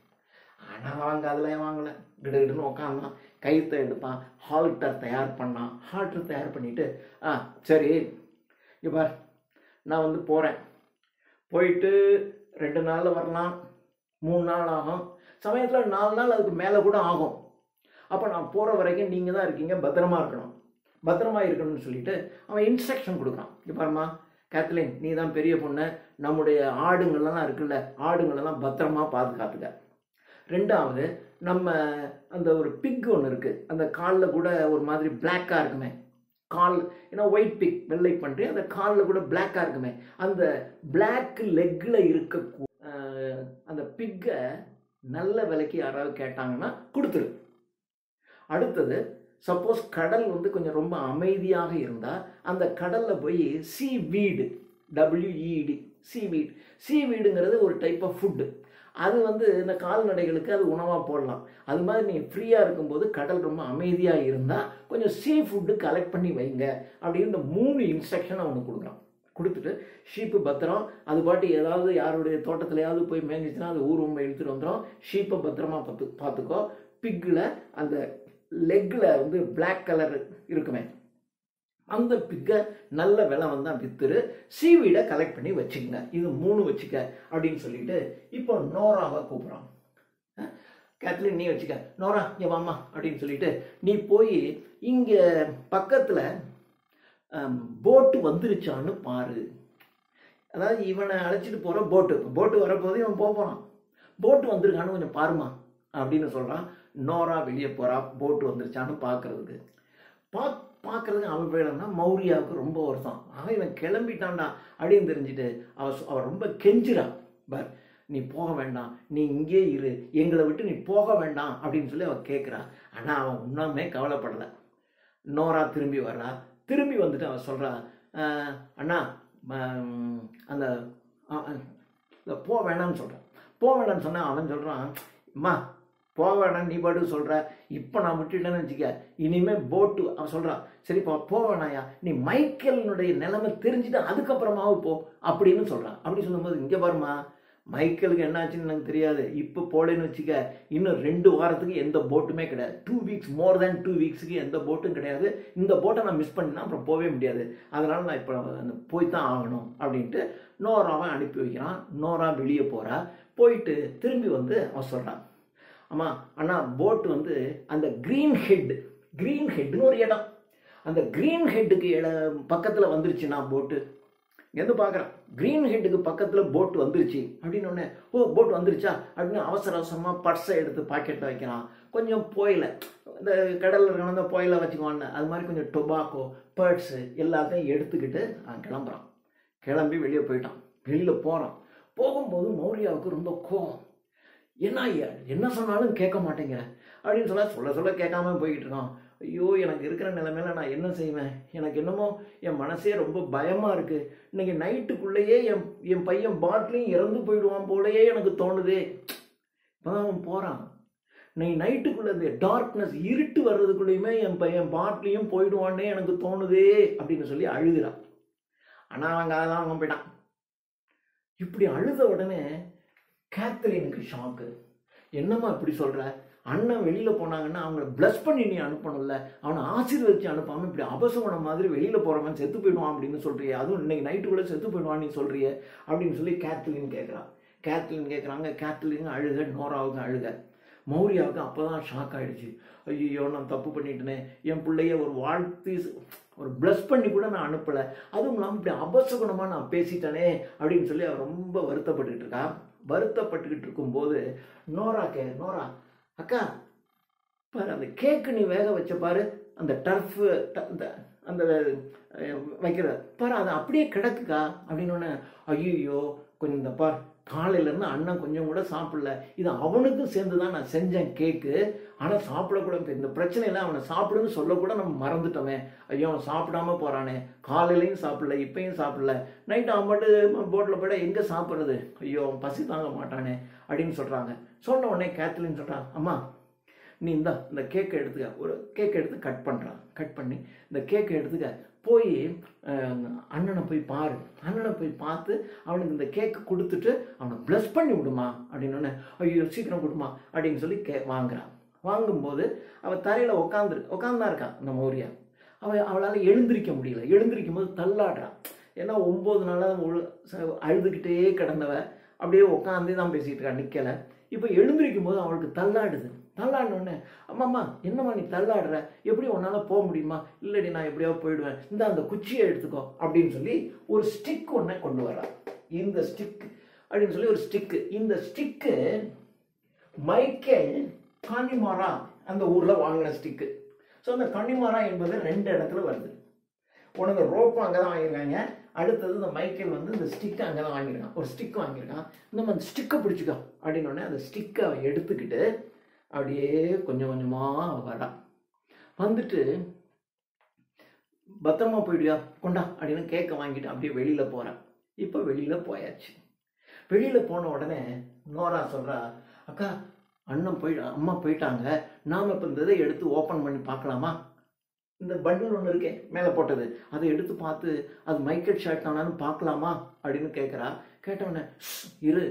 ஆனால் அவங்க அதில் வாங்கலை. கிடுன்னு உட்காந்தான், கயிற்றை எடுத்தான், ஹால்டர் தயார் பண்ணான். ஹால்டர் தயார் பண்ணிவிட்டு சரி இப்போ நான் வந்து போகிறேன், போயிட்டு 2 நாளில் வரலாம், 3 நாள் ஆகும், சமயத்தில் 4 நாள் அதுக்கு மேலே கூட ஆகும். அப்போ நான் போகிற வரைக்கும் நீங்கள் தான் இருக்கீங்க, பத்திரமா இருக்கணும், பத்திரமா இருக்கணும்னு சொல்லிட்டு அவன் இன்ஸ்ட்ரக்ஷன் கொடுக்குறான். பாருமா கேத்லின், நீ தான் பெரிய பொண்ணு, நம்முடைய ஆடுங்களெல்லாம் இருக்குல்ல, ஆடுங்களெல்லாம் பத்திரமா பாதுகாத்துக்க. 2வது, நம்ம அந்த ஒரு பிக் ஒன்று இருக்குது, அந்த காலில் கூட ஒரு மாதிரி பிளாக்காக இருக்குமே கால், ஏன்னா ஒயிட் பிக், வெள்ளை பண்ணி அந்த காலில் கூட பிளாக்காக இருக்குமே, அந்த பிளாக் லெக்கில் இருக்க அந்த பிக்கை நல்ல விலைக்கு யாராவது கேட்டாங்கன்னா கொடுத்துரு. அடுத்தது, சப்போஸ் கடல் வந்து கொஞ்சம் ரொம்ப அமைதியாக இருந்தால் அந்த கடலில் போய் சீவீடு, WEED, சீவீடுங்கிறது ஒரு டைப் ஆஃப் ஃபுட்டு. அது வந்து இந்த கால்நடைகளுக்கு அது உணவாக போடலாம். அது மாதிரி நீங்கள் ஃப்ரீயாக இருக்கும்போது கடல் ரொம்ப அமைதியாக இருந்தால் கொஞ்சம் சீ ஃபுட்டு கலெக்ட் பண்ணி வைங்க அப்படின்னு இந்த 3 இன்ஸ்ட்ரக்ஷன் அவனுக்கு கொடுக்குறான். கொடுத்துட்டு ஷீப்பு பத்திரம், அது பாட்டு ஏதாவது யாருடைய தோட்டத்துலையாவது போய் மேய்ஞ்சிச்சுன்னா அது ஊர் ரொம்ப இழுத்துட்டு வந்துடும். ஷீப்பை பத்திரமா பார்த்துக்கோ. பிக்கில் அந்த லெக்கில் வந்து பிளாக் கலர் இருக்குமே, அந்த பிக்கை நல்ல விலை வந்தால் வித்துரு, சீவீடை கலெக்ட் பண்ணி வச்சுக்கங்க, இது 3 வச்சுக்க அப்படின்னு சொல்லிட்டு இப்போ நோராவை கூப்பிட்றான். கேத்லின், நீ வச்சுக்க, நோரா இங்கே வாம்மா அப்படின்னு சொல்லிட்டு நீ போய் இங்கே பக்கத்தில் போட்டு வந்துருச்சான்னு பாரு. அதாவது இவனை அழைச்சிட்டு போகிற போட்டு வரப்போது இவன் போகிறான், போட்டு வந்திருக்கான்னு கொஞ்சம் பாருமா அப்படின்னு சொல்கிறான். நோரா வெளியே போகிறா போட்டு வந்துருச்சான்னு பார்க்கறதுக்கு. பார்க்கறதுக்கு அவன் பேரன்னா மௌரியாவுக்கு ரொம்ப வருஷம். இவன் கிளம்பிட்டான்டா அப்படின்னு தெரிஞ்சுட்டு அவன் ரொம்ப கெஞ்சிறான். பர் நீ போக வேண்டாம், நீ இங்கே இரு, எங்களை விட்டு நீ போக வேண்டாம் அப்படின்னு சொல்லி அவன் கேட்குறா. ஆனால் அவன் இன்னுமே கவலைப்படலை. நோரா திரும்பி வர்றா. திரும்பி வந்துட்டு அவன் சொல்கிறா, அண்ணா அந்த போக வேண்டாம்னு சொல்கிறான். போக வேண்டாம்னு சொன்னால் அவன் சொல்கிறான், அம்மா போக வேணாம், நீ பாட்டுக்கு சொல்கிற, இப்போ நான் விட்டுட்டேன்னு வச்சுக்க, இனிமேல் போட்டு. அவன் சொல்கிறான், சரிப்பா போக வேணாயா, நீ மைக்கேலினுடைய நிலைமை தெரிஞ்சுட்டு அதுக்கப்புறமாவும் போ அப்படின்னு சொல்கிறான். அப்படி சொல்லும்போது, இங்கே பாருமா, மைக்கேலுக்கு என்னாச்சுன்னு எனக்கு தெரியாது. இப்போ போலேன்னு வச்சுக்க, இன்னும் 2 வாரத்துக்கு எந்த போட்டுமே கிடையாது. 2 வீக்ஸ், மோர் தேன் 2 வீக்ஸுக்கு எந்த போட்டும் கிடையாது. இந்த போட்டை நான் மிஸ் பண்ணினா அப்புறம் போகவே முடியாது. அதனால் நான் இப்போ போய் தான் ஆகணும் அப்படின்ட்டு நோராவை அனுப்பி வைக்கிறான். நோரா வெளியே போகிறா. போயிட்டு திரும்பி வந்து அவன் சொல்கிறான், ஆமாம் அண்ணா போட்டு வந்து அந்த க்ரீன் ஹெட்னு ஒரு இடம், அந்த க்ரீன் ஹெட்டுக்கு பக்கத்தில் வந்துருச்சுண்ணா போட்டு. இங்கேருந்து பார்க்குறான், க்ரீன் ஹெட்டுக்கு பக்கத்தில் போட்டு வந்துருச்சு அப்படின்னு ஒன்று. ஓ போட் வந்துருச்சா அப்படின்னு அவசரமாக பர்ஸை எடுத்து பாக்கெட்டில் வைக்கிறான். கொஞ்சம் புயல, இந்த கடலில் இருக்கணும் அந்த புயலை வச்சுக்குவான்னு, அது மாதிரி கொஞ்சம் டொபாக்கோ, பர்ட்ஸு எல்லாத்தையும் எடுத்துக்கிட்டு கிளம்புறான். கிளம்பி வெளியே போயிட்டான். வெளியில் போகிறான். போகும்போது மௌரியாவுக்கு ரொம்ப கோவம். என்ன ஐயா என்ன சொன்னாலும் கேட்க மாட்டேங்கிற அப்படின்னு சொல்ல கேட்காம போய்கிட்டு இருக்கான். ஐயோ எனக்கு இருக்கிற நிலைமையில நான் என்ன செய்வேன், எனக்கு என்னமோ என் மனசே ரொம்ப பயமாக இருக்குது. இன்னைக்கு நைட்டுக்குள்ளேயே என் பையன் பாட்டிலையும் இறந்து போயிடுவான் போலயே எனக்கு தோணுதே. இப்போதான் அவன் போகிறான். இன்னைக்கு நைட்டுக்குள்ளே இந்த டார்க்னஸ் இருட்டு வர்றதுக்குள்ளேயுமே என் பையன் பாட்டிலையும் போயிடுவான்னே எனக்கு தோணுதே அப்படின்னு சொல்லி அழுகிறான். ஆனால் அவங்க அதெல்லாம் அவன் போயிட்டான். இப்படி அழுத உடனே கேத்ரினுக்கு ஷாக்கு. என்னம்மா இப்படி சொல்கிற, அண்ணன் வெளியில் போனாங்கன்னா அவங்கள ப்ளஸ் பண்ணி நீ அனுப்பணும்ல, அவனை ஆசீர்வதிச்சு அனுப்பாமல் இப்படி அபசகுணம் மாதிரி வெளியில் போகிறவன் செத்து போயிடுவான் அப்படின்னு சொல்கிறியே, அதுவும் இன்னைக்கு நைட்டுக்குள்ளே செத்து போயிடுவான் நீ சொல்கிறியே அப்படின்னு சொல்லி கேத்ரின் கேட்குறாங்க. கேத்ரின் அழுக, நோராவுக்கு அழுக. மௌரியாவுக்கு அப்போ தான் ஷாக் ஆகிடுச்சு. ஐயோ நான் தப்பு பண்ணிட்டேனே, என் பிள்ளைய ஒரு வாழ்த்து ஒரு ப்ளஸ் பண்ணி கூட நான் அனுப்பலை, அதுவும் இல்லாமல் இப்படி அபசகுணமாக நான் பேசிட்டேனே அப்படின்னு சொல்லி அவள் ரொம்ப வருத்தப்பட்டுக்கிட்டு இருக்கா. வருத்தப்பட்டுக்கிட்டு இருக்கும்போது நோரா அக்கா பாரு அந்த கேக்கு நீ வேக வச்ச பாரு, அந்த டர்ஃப் அந்த வைக்கிற பாரு அது அப்படியே கிடக்குக்கா அப்படின்னு. ஐயோ கொஞ்சம் இந்த பார், காலையிலேருந்து அண்ணன் கொஞ்சம் கூட சாப்பிடல, இது அவனுக்கும் சேர்ந்து தான் நான் செஞ்சேன் கேக்கு, ஆனால் சாப்பிடக்கூட இந்த பிரச்சனையில் அவனை சாப்பிடுன்னு சொல்லக்கூட நம்ம மறந்துட்டோமே. ஐயோ அவன் சாப்பிடாம போகிறானே, காலையிலையும் சாப்பிடல இப்பையும் சாப்பிடல, நைட்டு அவன் மட்டும் போட்டில் போய்ட எங்கே சாப்பிட்றது, ஐயோ அவன் பசி தாங்க மாட்டானே அப்படின்னு சொல்கிறாங்க. சொன்ன உடனே கேத்லின் சொல்கிறான், அம்மா நீ இந்த கேக்கை எடுத்துக்க, ஒரு கேக்கை எடுத்து கட் பண்ணி இந்த கேக்கை எடுத்துக்க, போய் அண்ணனை போய் பாரு, அண்ணனை போய் பார்த்து அவனுக்கு இந்த கேக்கு கொடுத்துட்டு அவனை ப்ளஸ் பண்ணி விடுமா அப்படின்னு. ஐயோ சீக்கிரம் கொடுமா அப்படின்னு சொல்லி வாங்குறான். வாங்கும்போது அவள் தரையில் உட்காந்தா இருக்கான் இந்த மௌரியா. அவளால் எழுந்திரிக்க முடியல. எழுந்திரிக்கும் போது தள்ளாடுறான். ஏன்னா 9 நாளாக அழுதுகிட்டே கிடந்தவ அப்படியே உட்காந்தே தான் பேசிகிட்டு இருக்கா, நிற்கலை. இப்போ எழுந்திரிக்கும் போது அவளுக்கு தள்ளாடினோடனே, அம்மாம்மா என்னம்மா நீ தள்ளாடுற, எப்படி உன்னால் போக முடியுமா, இல்லடி நான் எப்படியோ போயிடுவேன், அந்த குச்சியை எடுத்துக்கோ அப்படின்னு சொல்லி ஒரு ஸ்டிக் ஒன்றை கொண்டு வரா. இந்த ஸ்டிக் அப்படின்னு சொல்லி ஒரு ஸ்டிக்கு. இந்த ஸ்டிக்கு மைக்கேல் கனிமாரா அந்த ஊரில் வாங்கின ஸ்டிக்கு. ஸோ அந்த கனிமாரா என்பது 2 இடத்துல வருது. உனக்கு ரோப்பு அங்கே தான் வாங்கியிருக்காங்க, அடுத்தது இந்த மைக்கேல் இந்த ஸ்டிக்கை அங்கே தான் வாங்கியிருக்கான். ஒரு ஸ்டிக் வாங்கியிருக்கான். நம்ம அந்த ஸ்டிக்கை பிடிச்சிக்கோ அப்படின்னோடனே அந்த ஸ்டிக்கை அவன் எடுத்துக்கிட்டு அப்படியே கொஞ்சம் கொஞ்சமாக வரா. வந்துட்டு பத்திரமா போயிடுயா கொண்டா அப்படின்னு கேக்க வாங்கிட்டு அப்படியே வெளியில் போகிறான். இப்போ வெளியில் போயாச்சு. வெளியில் போன உடனே நோரா சொல்கிறா, அக்கா அம்மா போயிட்டாங்க, நாம் இப்போ இந்த இதை எடுத்து ஓப்பன் பண்ணி பார்க்கலாமா, இந்த பண்டில் ஒன்று இருக்கே மேலே போட்டது, அதை எடுத்து பார்த்து அது மைக்கேல் ஷர்ட் தானான்னு பார்க்கலாமா அப்படின்னு கேட்குறா. கேட்டவுடனே இரு,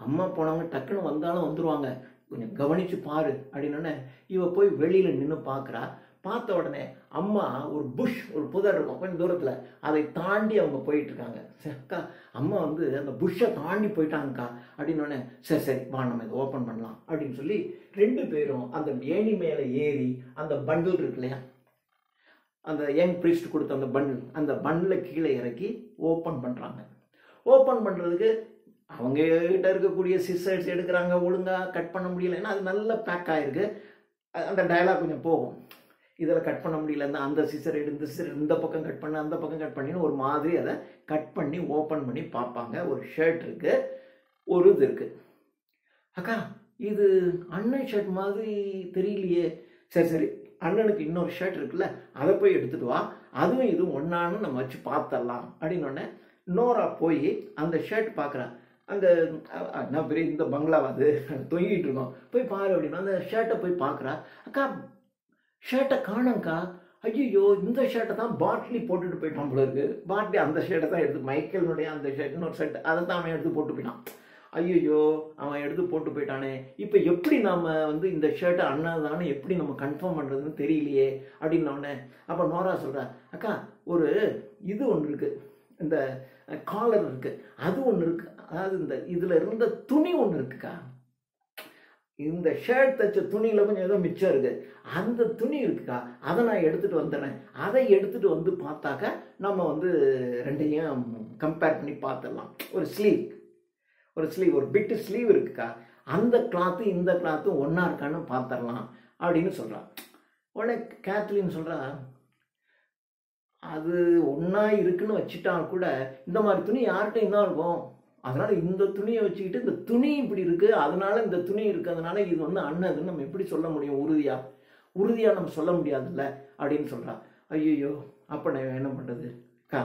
அம்மா போனவங்க டக்குன்னு வந்தாலும் வந்துடுவாங்க, கொஞ்சம் கவனித்து பாரு அப்படின்னோடனே இவ போய் வெளியில் நின்று பார்க்குறா. பார்த்த உடனே அம்மா ஒரு புதர் இருக்கும் கொஞ்சம் தூரத்தில், அதை தாண்டி அவங்க போயிட்டுருக்காங்க. சரி அக்கா அம்மா அந்த புஷ்ஷை தாண்டி போயிட்டாங்கக்கா அப்படின்னோடனே சரி வா நம்ம இதை ஓப்பன் பண்ணலாம் அப்படின்னு சொல்லி 2 பேரும் அந்த ஏணி மேலே ஏறி அந்த பண்டில் இருக்கு இல்லையா, அந்த யங் ப்ரீஸ்ட் கொடுத்த அந்த பண்டில் கீழே இறக்கி ஓப்பன் பண்ணுறாங்க. ஓப்பன் பண்ணுறதுக்கு அவங்க கிட்ட இருக்கக்கூடிய சிசர்ஸ் எடுக்கிறாங்க, ஒழுங்காக கட் பண்ண முடியல, ஏன்னா அது நல்ல பேக் ஆகிருக்கு. அந்த டயலாக் கொஞ்சம் போகும், இதில் கட் பண்ண முடியல, அந்த சிசர் இந்த பக்கம் கட் பண்ண அந்த பக்கம் கட் பண்ணின்னு ஒரு மாதிரி அதை கட் பண்ணி ஓப்பன் பண்ணி பார்ப்பாங்க. ஒரு ஷர்ட் இருக்குது, ஒரு இது இருக்குது. அக்கா இது அண்ணன் ஷர்ட் மாதிரி தெரியலையே, சரி அண்ணனுக்கு இன்னொரு ஷர்ட் இருக்குல்ல அதை போய் எடுத்துகிட்டு வா, அதுவும் இதுவும் ஒன்றான்னு நம்ம வச்சு பார்த்துடலாம் அப்படின்னோடனே நோரா போய் அந்த ஷர்ட் பார்க்குறா. அந்த என்ன பெரிய இந்த பங்களாவாது தொங்கிட்டு இருக்கோம், போய் பாரு அப்படின்னா அந்த ஷர்ட்டை போய் பார்க்குறா. அக்கா ஷர்ட்டை காணோங்க்கா, ஐயோ இந்த ஷர்ட்டை தான் பாட்லி போட்டுட்டு போயிட்டான் போல இருக்கு. பாட்லி அந்த ஷர்ட்டை தான் எடுத்து மைக்கேலினுடைய அந்த ஷர்ட் இன்னொரு ஷர்ட் அதை தான் அவன் எடுத்து போட்டு போயிட்டான். ஐயோ அவன் எடுத்து போட்டு போயிட்டானே, இப்போ எப்படி நாம் வந்து இந்த ஷர்ட்டை அண்ணன் தானே எப்படி நம்ம கன்ஃபார்ம் பண்ணுறதுன்னு தெரியலையே அப்படின்னோடனே அப்போ நோரா சொல்கிறா, அக்கா ஒரு இது ஒன்று இருக்குது, இந்த காலர் இருக்குது, அது ஒன்று இருக்குது, அதாவது இந்த இதில் இருந்த துணி ஒன்று இருக்குக்கா, இந்த ஷர்ட் தைச்ச துணியில் கொஞ்சம் ஏதோ மிச்சம் இருக்குது, அந்த துணி இருக்குக்கா, அதை நான் எடுத்துகிட்டு வந்துடுறேன், அதை எடுத்துகிட்டு வந்து பார்த்தாக்க நம்ம வந்து ரெண்டையும் கம்பேர் பண்ணி பார்த்துடலாம். ஒரு ஸ்லீவ் ஒரு பிட்டு ஸ்லீவ் இருக்குக்கா, அந்த கிளாத்து இந்த கிளாத்தும் ஒன்றா இருக்கான்னு பார்த்துடலாம் அப்படின்னு சொல்கிறான். உடனே கேத்லின் சொல்கிறா, அது ஒன்றா இருக்குன்னு வச்சுட்டா கூட இந்த மாதிரி துணி யார்கிட்டையும் தான் இருக்கும், அதனால் இந்த துணியை வச்சுக்கிட்டு இந்த துணி இப்படி இருக்குது, அதனால இந்த துணி இருக்கிறதுனால இது வந்து அண்ணதுன்னு நம்ம எப்படி சொல்ல முடியும், உறுதியாக நம்ம சொல்ல முடியாதுல்ல அப்படின்னு சொல்கிறா. ஐயோ அப்போ நான் என்ன பண்ணுறது அக்கா,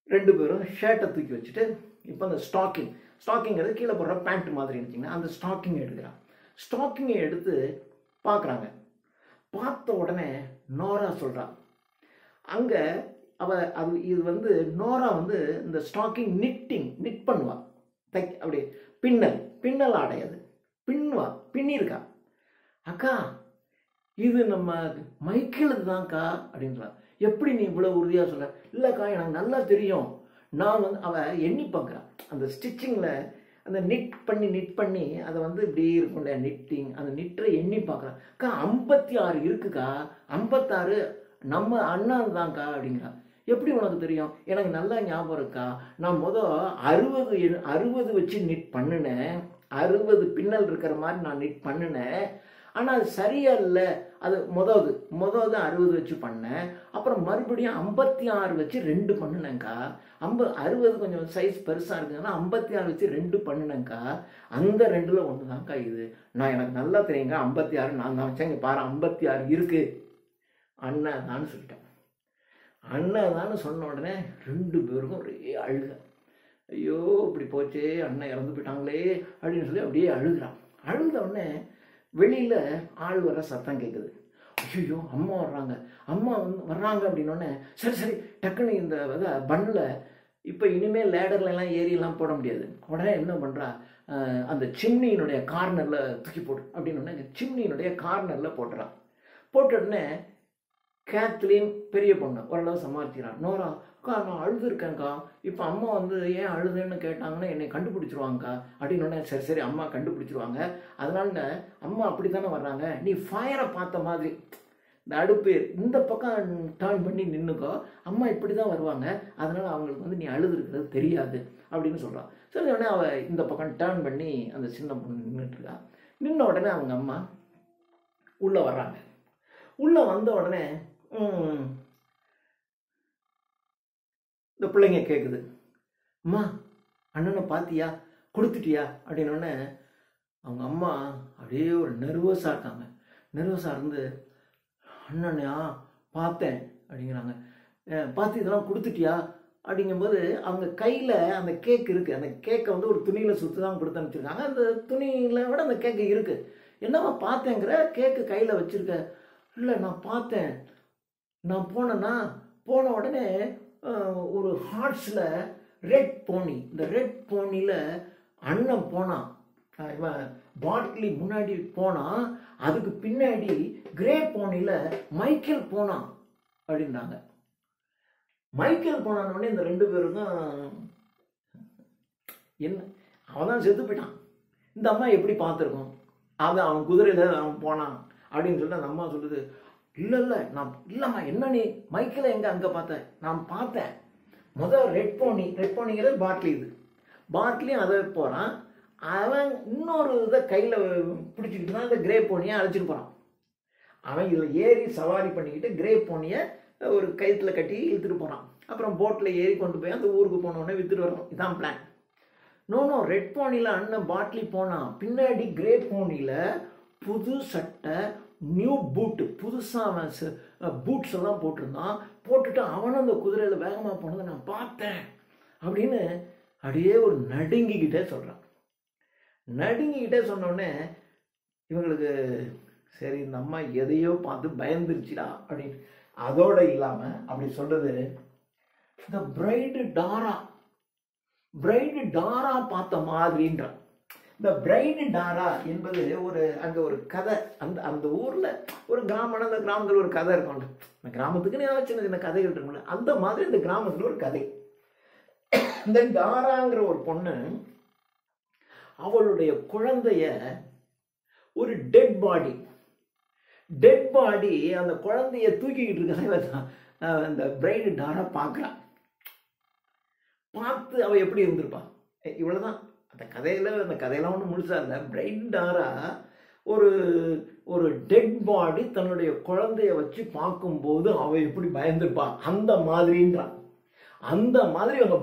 ரெண்டு பேரும் ஷர்ட்டை தூக்கி வச்சுட்டு இப்போ அந்த ஸ்டாக்கிங்கிறது கீழே போடுற பேண்ட் மாதிரி இருந்துச்சிங்கன்னா அந்த ஸ்டாக்கிங்கை எடுக்கிறான். ஸ்டாக்கிங்கை எடுத்து பார்க்குறாங்க. பார்த்த உடனே நோரா சொல்கிறா, அங்கே இது வந்து நோரா வந்து இந்த ஸ்டாக்கிங் நிட் பண்ணுவா, அப்படி பின்னல் ஆடை, அது பின்னிருக்கா. அக்கா இது நம்ம மைக்கேலுக்கு தான்க்கா அப்படின்றா. எப்படி நீ இவ்வளோ உறுதியாக சொல்ல? இல்லைக்கா எனக்கு நல்லா தெரியும், நான் வந்து அவள் எண்ணி பார்க்குறான் அந்த ஸ்டிச்சிங்கில் அந்த நிட் பண்ணி அதை வந்து இப்படி இருக்கும் இல்லையா நிட்டிங், அந்த நிட்டரை எண்ணி பார்க்குறான். அக்கா 56 இருக்குக்கா, 56 நம்ம அண்ணா தான்க்கா அப்படிங்கிறா. எப்படி உனக்கு தெரியும்? எனக்கு நல்லா ஞாபகம் இருக்கா, நான் 60 வச்சு நிட் பண்ணினேன், 60 பின்னல் இருக்கிற மாதிரி நான் நிட் பண்ணினேன், ஆனால் அது சரியா இல்லை, அது மொதல் 60 வச்சு பண்ணேன், அப்புறம் மறுபடியும் 56 வச்சு 2 பண்ணினேங்க்கா, 60 கொஞ்சம் சைஸ் பெருசாக இருக்குதுன்னா 56 வச்சு 2 பண்ணினேங்க்கா, அந்த 2ல் ஒன்று தான்க்கா இது, நான் எனக்கு நல்லா தெரியுங்க 56 நான் தான் வச்சேன், இங்கே பாரு 56 இருக்குது, அண்ணன் தான்னு சொல்லிட்டேன். அண்ணன் தான்னு சொன்ன உடனே 2 பேருக்கும் ஒரே அழுக. ஐயோ இப்படி போச்சே, அண்ணன் இறந்து போயிட்டாங்களே அப்படின்னு சொல்லி அப்படியே அழுத உடனே வெளியில் ஆள் வர சத்தம் கேட்குது. ஐயோ அம்மா வர்றாங்க அப்படின்னோடனே சரி டக்குன்னு இந்த பன்னில் இப்போ இனிமேல் லேடர்லாம் ஏறியெல்லாம் போட முடியாது. உடனே என்ன பண்ணுறா, அந்த சிம்னியினுடைய கார்னரில் தூக்கி போடு அப்படின்னு சிம்னியினுடைய கார்னரில் போட்டுறான். போட்ட உடனே கேத்லின் பெரிய பொண்ணு ஓரளவு சமாளிக்கிறான். நோரா, அக்கா நான் அழுதுருக்கேங்க்கா, இப்போ அம்மா வந்து ஏன் அழுதுன்னு கேட்டாங்கன்னா என்னை கண்டுபிடிச்சிருவாங்கக்கா அப்படின்னோடனே சரி அம்மா கண்டுபிடிச்சிருவாங்க, அதனால அம்மா அப்படி தானே வர்றாங்க, நீ ஃபயரை பார்த்த மாதிரி இந்த அடுப்பு இந்த பக்கம் டேர்ன் பண்ணி நின்றுக்கோ, அம்மா இப்படி தான் வருவாங்க, அதனால் அவங்களுக்கு வந்து நீ அழுதுருக்கிறது தெரியாது அப்படின்னு சொல்கிறான். சரி உடனே அவள் இந்த பக்கம் டேர்ன் பண்ணி அந்த சின்ன பொண்ணு நின்றுட்டுருக்கா. நின்ன உடனே அவங்க அம்மா உள்ளே வர்றாங்க. உள்ளே வந்த உடனே இந்த பிள்ளைங்க கேட்குது, அம்மா அண்ணனை பார்த்தியா, கொடுத்துட்டியா அப்படின்னோடனே அவங்க அம்மா அப்படியே ஒரு நர்வஸாக இருக்காங்க. நர்வஸாக இருந்து அண்ணனையா பார்த்தேன் அப்படிங்கிறாங்க. பார்த்து இதெல்லாம் கொடுத்துட்டியா அப்படிங்கும்போது அவங்க கையில் அந்த கேக் இருக்குது, அந்த கேக்கை வந்து ஒரு துணியில் சுற்றி தான் கொடுத்து அனுப்பிச்சிருக்காங்க, அந்த துணியில் விட அந்த கேக்கு இருக்குது. என்னம்மா பார்த்தேங்கிற, கேக்கு கையில் வச்சுருக்க? இல்லை நான் பார்த்தேன், நான் போன உடனே ஒரு ஹார்ட்ஸில் ரெட் போனி, இந்த ரெட் போனியில் அண்ணன் போனான், இவன் பாட்லி முன்னாடி போனான், அதுக்கு பின்னாடி கிரே போனியில் மைக்கேல் போனான் அப்படின்றாங்க. மைக்கேல் போனான்னு இந்த 2 பேருக்கும் என்ன, அவன் தான் செத்து போயிட்டான், இந்த அம்மா எப்படி பார்த்துருக்கோம், அவன் குதிரையில் அவன் போனான் அப்படின்னு சொல்லிட்டு அந்த அம்மா சொல்லுது, இல்லை நான் இல்லைம்மா, என்ன நீ மைக்கேலை எங்கே அங்கே பார்த்தேன், நான் பார்த்தேன், முதல் ரெட் போனிங்கிறது பாட்லி, இது பாட்லியும் அதை போகிறான், அவன் இன்னொரு இதை கையில் பிடிச்சிக்கிட்டு தான் இந்த கிரே போனியை அழைச்சிட்டு போகிறான், அவன் இதில் ஏறி சவாரி பண்ணிக்கிட்டு கிரே போனியை ஒரு கயிற்றுல கட்டி இழுத்துட்டு போகிறான், அப்புறம் போட்டில் ஏறி கொண்டு போய் அந்த ஊருக்கு போனோடனே விற்றுட்டு வரோம், இதான் பிளான். நோ ரெட் போனியில் அண்ணன் பாட்லி போனான், பின்னாடி கிரே போனியில் புது சட்டை, நியூ பூட்டு, புதுசாக அவன் பூட்ஸ் எல்லாம் போட்டிருந்தான், போட்டுட்டு அவனும் அந்த குதிரையில் வேகமாக போனதை நான் பார்த்தேன் அப்படின்னு அப்படியே ஒரு நடுங்கிக்கிட்டே சொல்கிறான். நடுங்கிக்கிட்டே சொன்னோடனே இவங்களுக்கு சரி இந்த அம்மா எதையோ பார்த்து பயந்துருச்சுடா அப்படின்னு. அதோடு இல்லாமல் அப்படி சொல்கிறது, இந்த பிரைடு டாரா பிரைடு டாரா பார்த்த மாதிரின்றான். இந்த பிரைடு டாரா என்பது அங்கே ஒரு கதை. அந்த ஊரில் ஒரு கிராமம், அந்த கிராமத்தில் ஒரு கதை இருக்கும். அந்த கிராமத்துக்குன்னு ஏதாவது சின்ன சின்ன கதைகள் இருக்கும்ல, அந்த மாதிரி இந்த கிராமத்தில் ஒரு கதை. இந்த டாராங்கிற ஒரு பொண்ணு அவளுடைய குழந்தைய ஒரு டெட் பாடி அந்த குழந்தைய தூக்கிக்கிட்டு இருக்க அந்த பிரைடு டாரா பார்க்குறான். பார்த்து அவள் எப்படி இருந்திருப்பா? இவ்வளோதான் அந்த கதையெல்லாம் ஒன்றும் முழுசா இல்லை. பிரைடு டாரா ஒரு டெட் பாடி தன்னுடைய குழந்தைய வச்சு பார்க்கும்போது அவள் எப்படி பயந்துருப்பா, அந்த மாதிரின்றான். அந்த மாதிரி அவங்க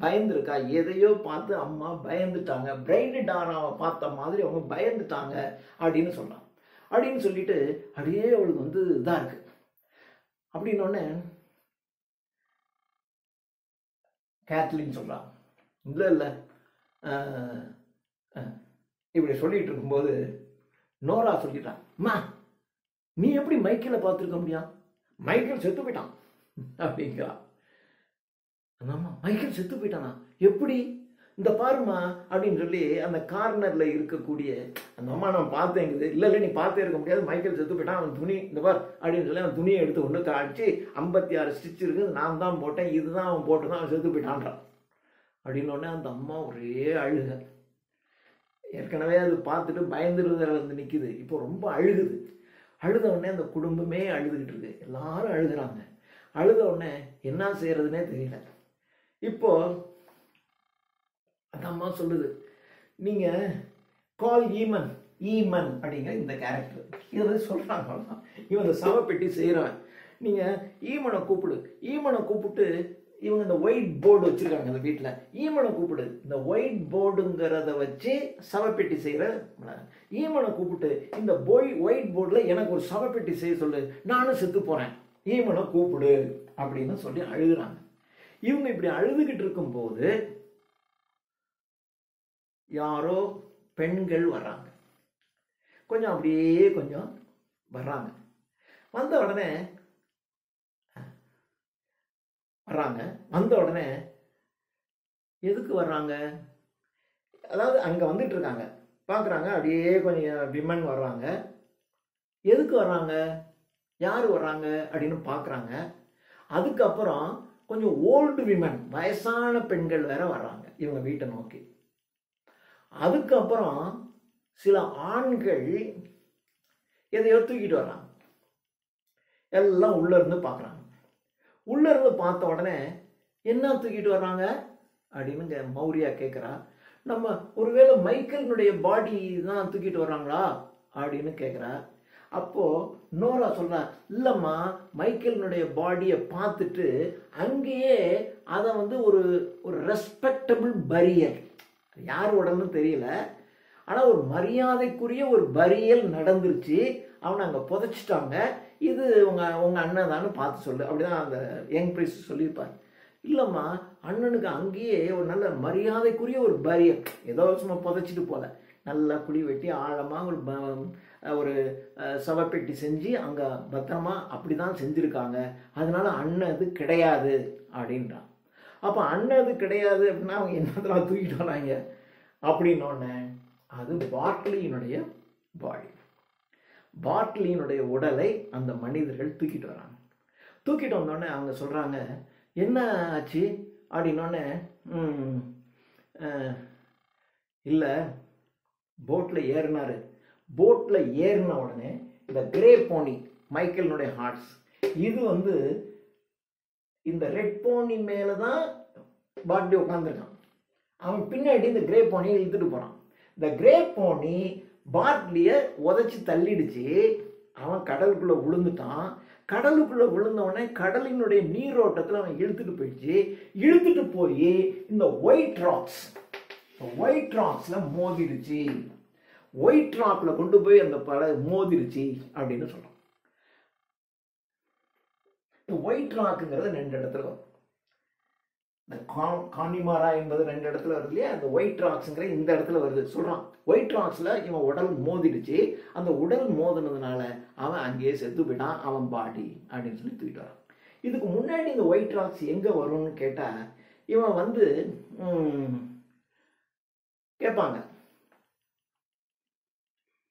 பயந்துருக்கா. எதையோ பார்த்து அம்மா பயந்துட்டாங்க, பிரைடு டாராவை பார்த்த மாதிரி அவங்க பயந்துட்டாங்க அப்படின்னு சொல்றான். அப்படின்னு சொல்லிட்டு அப்படியே அவளுக்கு இதாக இருக்கு. அப்படின்னோடனே கேத்லின் சொல்றான், இல்லை இப்படி சொல்லிட்டு இருக்கும்போது நோரா சொல்லிட்டான், அம்மா நீ எப்படி மைக்கேலை பார்த்துருக்க முடியும்? மைக்கேல் செத்து போயிட்டான் அப்படிங்கிறான். அந்த அம்மா, மைக்கேல் செத்து போயிட்டானா? எப்படி? இந்த பாருமா அப்படின்னு சொல்லி அந்த கார்னர்ல இருக்கக்கூடிய அந்த அம்மா நான் பார்த்தேங்குது. இல்லை நீ பார்த்தே இருக்க முடியாது, மைக்கேல் செத்து போயிட்டான், அவன் துணி இந்த பார் அப்படின்னு சொல்லி அவன் துணியை எடுத்து ஒன்று காய்ச்சி 56 ஸ்டிச் இருக்குது, நான் தான் போட்டேன், இதுதான் அவன் போட்டு தான் அவன் செத்து போயிட்டான்றான். அப்படின்னோடனே அந்த அம்மா ஒரே அழுக. ஏற்கனவே அது பார்த்துட்டு பயந்துருதில் நிற்குது, இப்போ ரொம்ப அழுகுது. அழுத உடனே அந்த குடும்பமே அழுதுகிட்டு இருக்கு, எல்லாரும் அழுகுறாங்க. அழுத உடனே என்ன செய்யறதுன்னே தெரியல. இப்போ அந்த அம்மா சொல்லுது, நீங்க கால் ஈமன் அப்படிங்கிற இந்த கேரக்டர் இதை வந்து சொல்றாங்க. இவன் இந்த சவப்பெட்டி செய்யறான், நீங்க ஈமனை கூப்பிட்டு இவங்க இந்த ஒயிட் போர்டு வச்சிருக்காங்க அந்த வீட்டில், ஈமனை கூப்பிடு, இந்த ஒயிட் போர்டுங்கிறத வச்சு சவப்பெட்டி செய்கிற ஈமனை கூப்பிட்டு இந்த ஒயிட் போர்டில் எனக்கு ஒரு சவப்பெட்டி செய்ய சொல்லு, நானும் செத்து போகிறேன், ஈமனை கூப்பிடு அப்படின்னு சொல்லி அழுகுறாங்க. இவங்க இப்படி அழுதுகிட்டு இருக்கும்போது யாரோ பெண்கள் வர்றாங்க, கொஞ்சம் அப்படியே கொஞ்சம் வர்றாங்க. வந்த உடனே எதுக்கு வர்றாங்க? அதாவது அங்கே வந்துட்டு இருக்காங்க, பார்க்குறாங்க, அப்படியே கொஞ்சம் விமன் வர்றாங்க. எதுக்கு வர்றாங்க, யார் வர்றாங்க அப்படின்னு பார்க்குறாங்க. அதுக்கப்புறம் கொஞ்சம் ஓல்டு விமன், வயசான பெண்கள் வேற வர்றாங்க இவங்க வீட்டை நோக்கி. அதுக்கப்புறம் சில ஆண்கள் எதையோ தூக்கிட்டு வர்றாங்க. எல்லாம் உள்ள இருந்து பார்க்குறாங்க. உள்ள இருந்து பார்த்த உடனே என்ன தூக்கிட்டு வர்றாங்க அப்படின்னு மௌரியா கேட்குறா. நம்ம ஒருவேளை மைக்கேலினுடைய பாடி தான் தூக்கிட்டு வர்றாங்களா அப்படின்னு கேட்குறா. அப்போ நோரா சொல்றா, இல்லம்மா, மைக்கேலினுடைய பாடியை பார்த்துட்டு அங்கேயே அதை வந்து ஒரு ரெஸ்பெக்டபிள் பரியல், யார் உடனே தெரியல, ஆனால் ஒரு மரியாதைக்குரிய ஒரு பரியல் நடந்துருச்சு, அவனை அங்கே புதைச்சிட்டாங்க, இது உங்க அண்ணன் தானே பார்த்து சொல்லு அப்படிதான் அந்த யங் பிரிஸ்ட் சொல்லியிருப்பார். இல்லைம்மா, அண்ணனுக்கு அங்கேயே ஒரு நல்ல மரியாதைக்குரிய ஒரு பரியல், ஏதோ சும்மா புதைச்சிட்டு போல, நல்லா குழி வெட்டி ஆழமாக ஒரு சவப்பெட்டி செஞ்சு அங்கே பத்திரமா அப்படி தான் செஞ்சுருக்காங்க, அதனால அண்ணது கிடையாது அப்படின்றான். அப்போ அண்ணது கிடையாது அப்படின்னா அவங்க என்னதெல்லாம் தூக்கிட்டு வராங்க அப்படின்னோடனே அது பார்ட்லியினுடைய பாடி, பார்ட்லியினுடைய உடலை அந்த மனிதர்கள் தூக்கிட்டு வராங்க. தூக்கிட்டு வந்தோடனே அவங்க சொல்கிறாங்க, என்ன ஆச்சு அப்படின்னோடனே, இல்லை போட்டில் ஏறினார், போட்டில் ஏறின உடனே இந்த கிரே போனி, மைக்கேலினுடைய ஹார்ஸ், இது வந்து இந்த ரெட் போனி மேலே தான் பார்ட்லி உட்காந்துருக்கான், அவன் பின்னாடி இந்த கிரே போனியை இழுத்துட்டு போகிறான். இந்த கிரே போனி பார்ட்லியை உதச்சி தள்ளிடுச்சு, அவன் கடலுக்குள்ளே விழுந்துட்டான். கடலுக்குள்ளே விழுந்தவொடனே கடலினுடைய நீரோட்டத்தில் அவன் இழுத்துட்டு போயிடுச்சு. இழுத்துட்டு போய் இந்த ஒயிட் ராக்ஸில் மோதிடுச்சு, ஒயிட் ராக்கில் கொண்டு போய் அந்த மோதிருச்சு அப்படின்னு சொல்கிறோம். இந்த ஒயிட் ராக்குங்கிறது 2 இடத்துல வரும். இந்த கானிமாரா என்பது 2 இடத்துல வருது இல்லையா, அந்த ஒயிட் ராக்ஸுங்கிற இந்த இடத்துல வருது சொல்கிறான். ஒயிட் ராக்ஸில் இவன் உடல் மோதிடுச்சு, அந்த உடல் மோதினதுனால அவன் அங்கேயே செத்து போயிட்டான், அவன் பாடி அப்படின்னு சொல்லி தூக்கிட்டு வரான். இதுக்கு முன்னாடி இந்த ஒயிட் ராக்ஸ் எங்கே வரும்னு கேட்டால், இவன் வந்து கேட்பாங்க,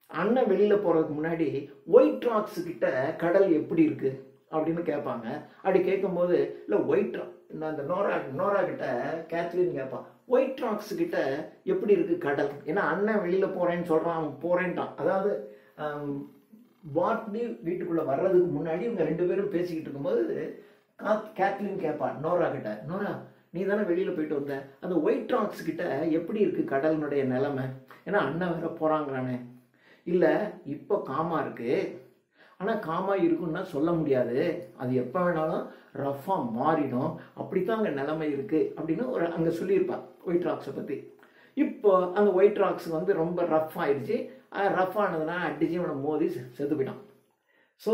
அண்ணன் வெளியில் போகிறதுக்கு முன்னாடி ஒயிட் ராக்ஸ் கிட்ட கடல் எப்படி இருக்கு அப்படின்னு கேட்பாங்க. அப்படி கேட்கும்போது இல்லை ஒயிட் அந்த நோரா கிட்ட கேத்லின் கேட்பான், ஒயிட் ராக்ஸ் கிட்ட எப்படி இருக்கு கடல்? ஏன்னா அண்ணன் வெளியில் போகிறேன்னு சொல்கிறான், அவன் போகிறேன்ட்டான். அதாவது பார்ட்லி வீட்டுக்குள்ளே வர்றதுக்கு முன்னாடி இவங்க 2 பேரும் பேசிக்கிட்டு இருக்கும்போது கேத்லின் கேட்பான் நோரா கிட்ட, நோரா நீ தானே வெளியில் போயிட்டு வந்த, அந்த ஒயிட் ராக்ஸ் கிட்ட எப்படி இருக்குது கடலினுடைய நிலைமை? ஏன்னா அண்ணன் வேற போகிறாங்கிறானே. இல்லை இப்போ காமாக இருக்குது, ஆனால் காமாக இருக்குன்னா சொல்ல முடியாது, அது எப்போ வேணாலும் ரஃபாக மாறிடும், அப்படித்தான் அங்கே நிலைமை இருக்குது அப்படின்னு ஒரு அங்கே சொல்லியிருப்பான் ஒயிட் ராக்ஸை பற்றி. இப்போ அந்த ஒயிட் ராக்ஸ் வந்து ரொம்ப ரஃப் ஆயிடுச்சு. ரஃப் ஆனதுன்னா அடிச்சு அவனை மோதி செத்து போயிட்டான். ஸோ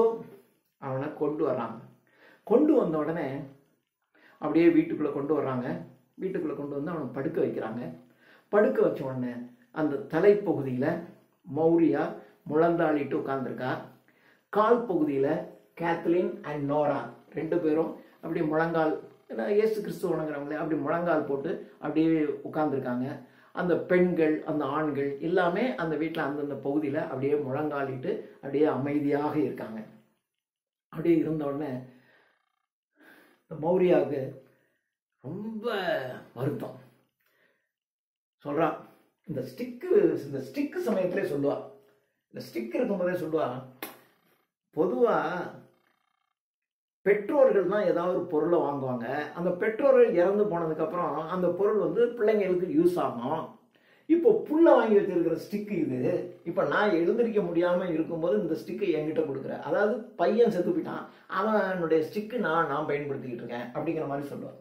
அவனை கொண்டு வர்றாங்க. கொண்டு வந்த உடனே அப்படியே வீட்டுக்குள்ளே கொண்டு வர்றாங்க. வீட்டுக்குள்ளே கொண்டு வந்து அவனை படுக்க வைக்கிறாங்க. படுக்க வச்ச உடனே அந்த தலைப்பகுதியில் மௌரியா முழந்தாளிட்டு உட்காந்துருக்கா. கால் பகுதியில் கேத்லின் அண்ட் நோரா 2 பேரும் அப்படியே முழங்கால், ஏன்னா இயேசு கிறிஸ்து வணங்குறவங்களே அப்படி முழங்கால் போட்டு அப்படியே உட்காந்துருக்காங்க. அந்த பெண்கள் அந்த ஆண்கள் எல்லாமே அந்த வீட்டில் அந்தந்த பகுதியில் அப்படியே முழங்காலிட்டு அப்படியே அமைதியாக இருக்காங்க. அப்படியே இருந்த உடனே மௌரியாவுக்கு ரொம்ப வருத்தம். சொல்றா, இந்த ஸ்டிக்கு சமயத்திலே சொல்லுவா, இந்த ஸ்டிக் இருக்கும்போதே சொல்லுவா, பொதுவா பெற்றோர்கள் தான் ஏதாவது ஒரு பொருளை வாங்குவாங்க. அந்த பெற்றோர்கள் இறந்து போனதுக்கப்புறம் அந்த பொருள் வந்து பிள்ளைங்களுக்கு யூஸ் ஆகும். இப்போ புள்ள வாங்கி வச்சிருக்கிற ஸ்டிக்கு இது. இப்போ நான் எழுந்திருக்க முடியாமல் இருக்கும்போது இந்த ஸ்டிக்கை என்கிட்ட கொடுக்குறேன். அதாவது பையன் செத்து போயிட்டான், அவனுடைய ஸ்டிக்கு நான் பயன்படுத்திக்கிட்டு இருக்கேன் அப்படிங்கிற மாதிரி சொல்லுவான்.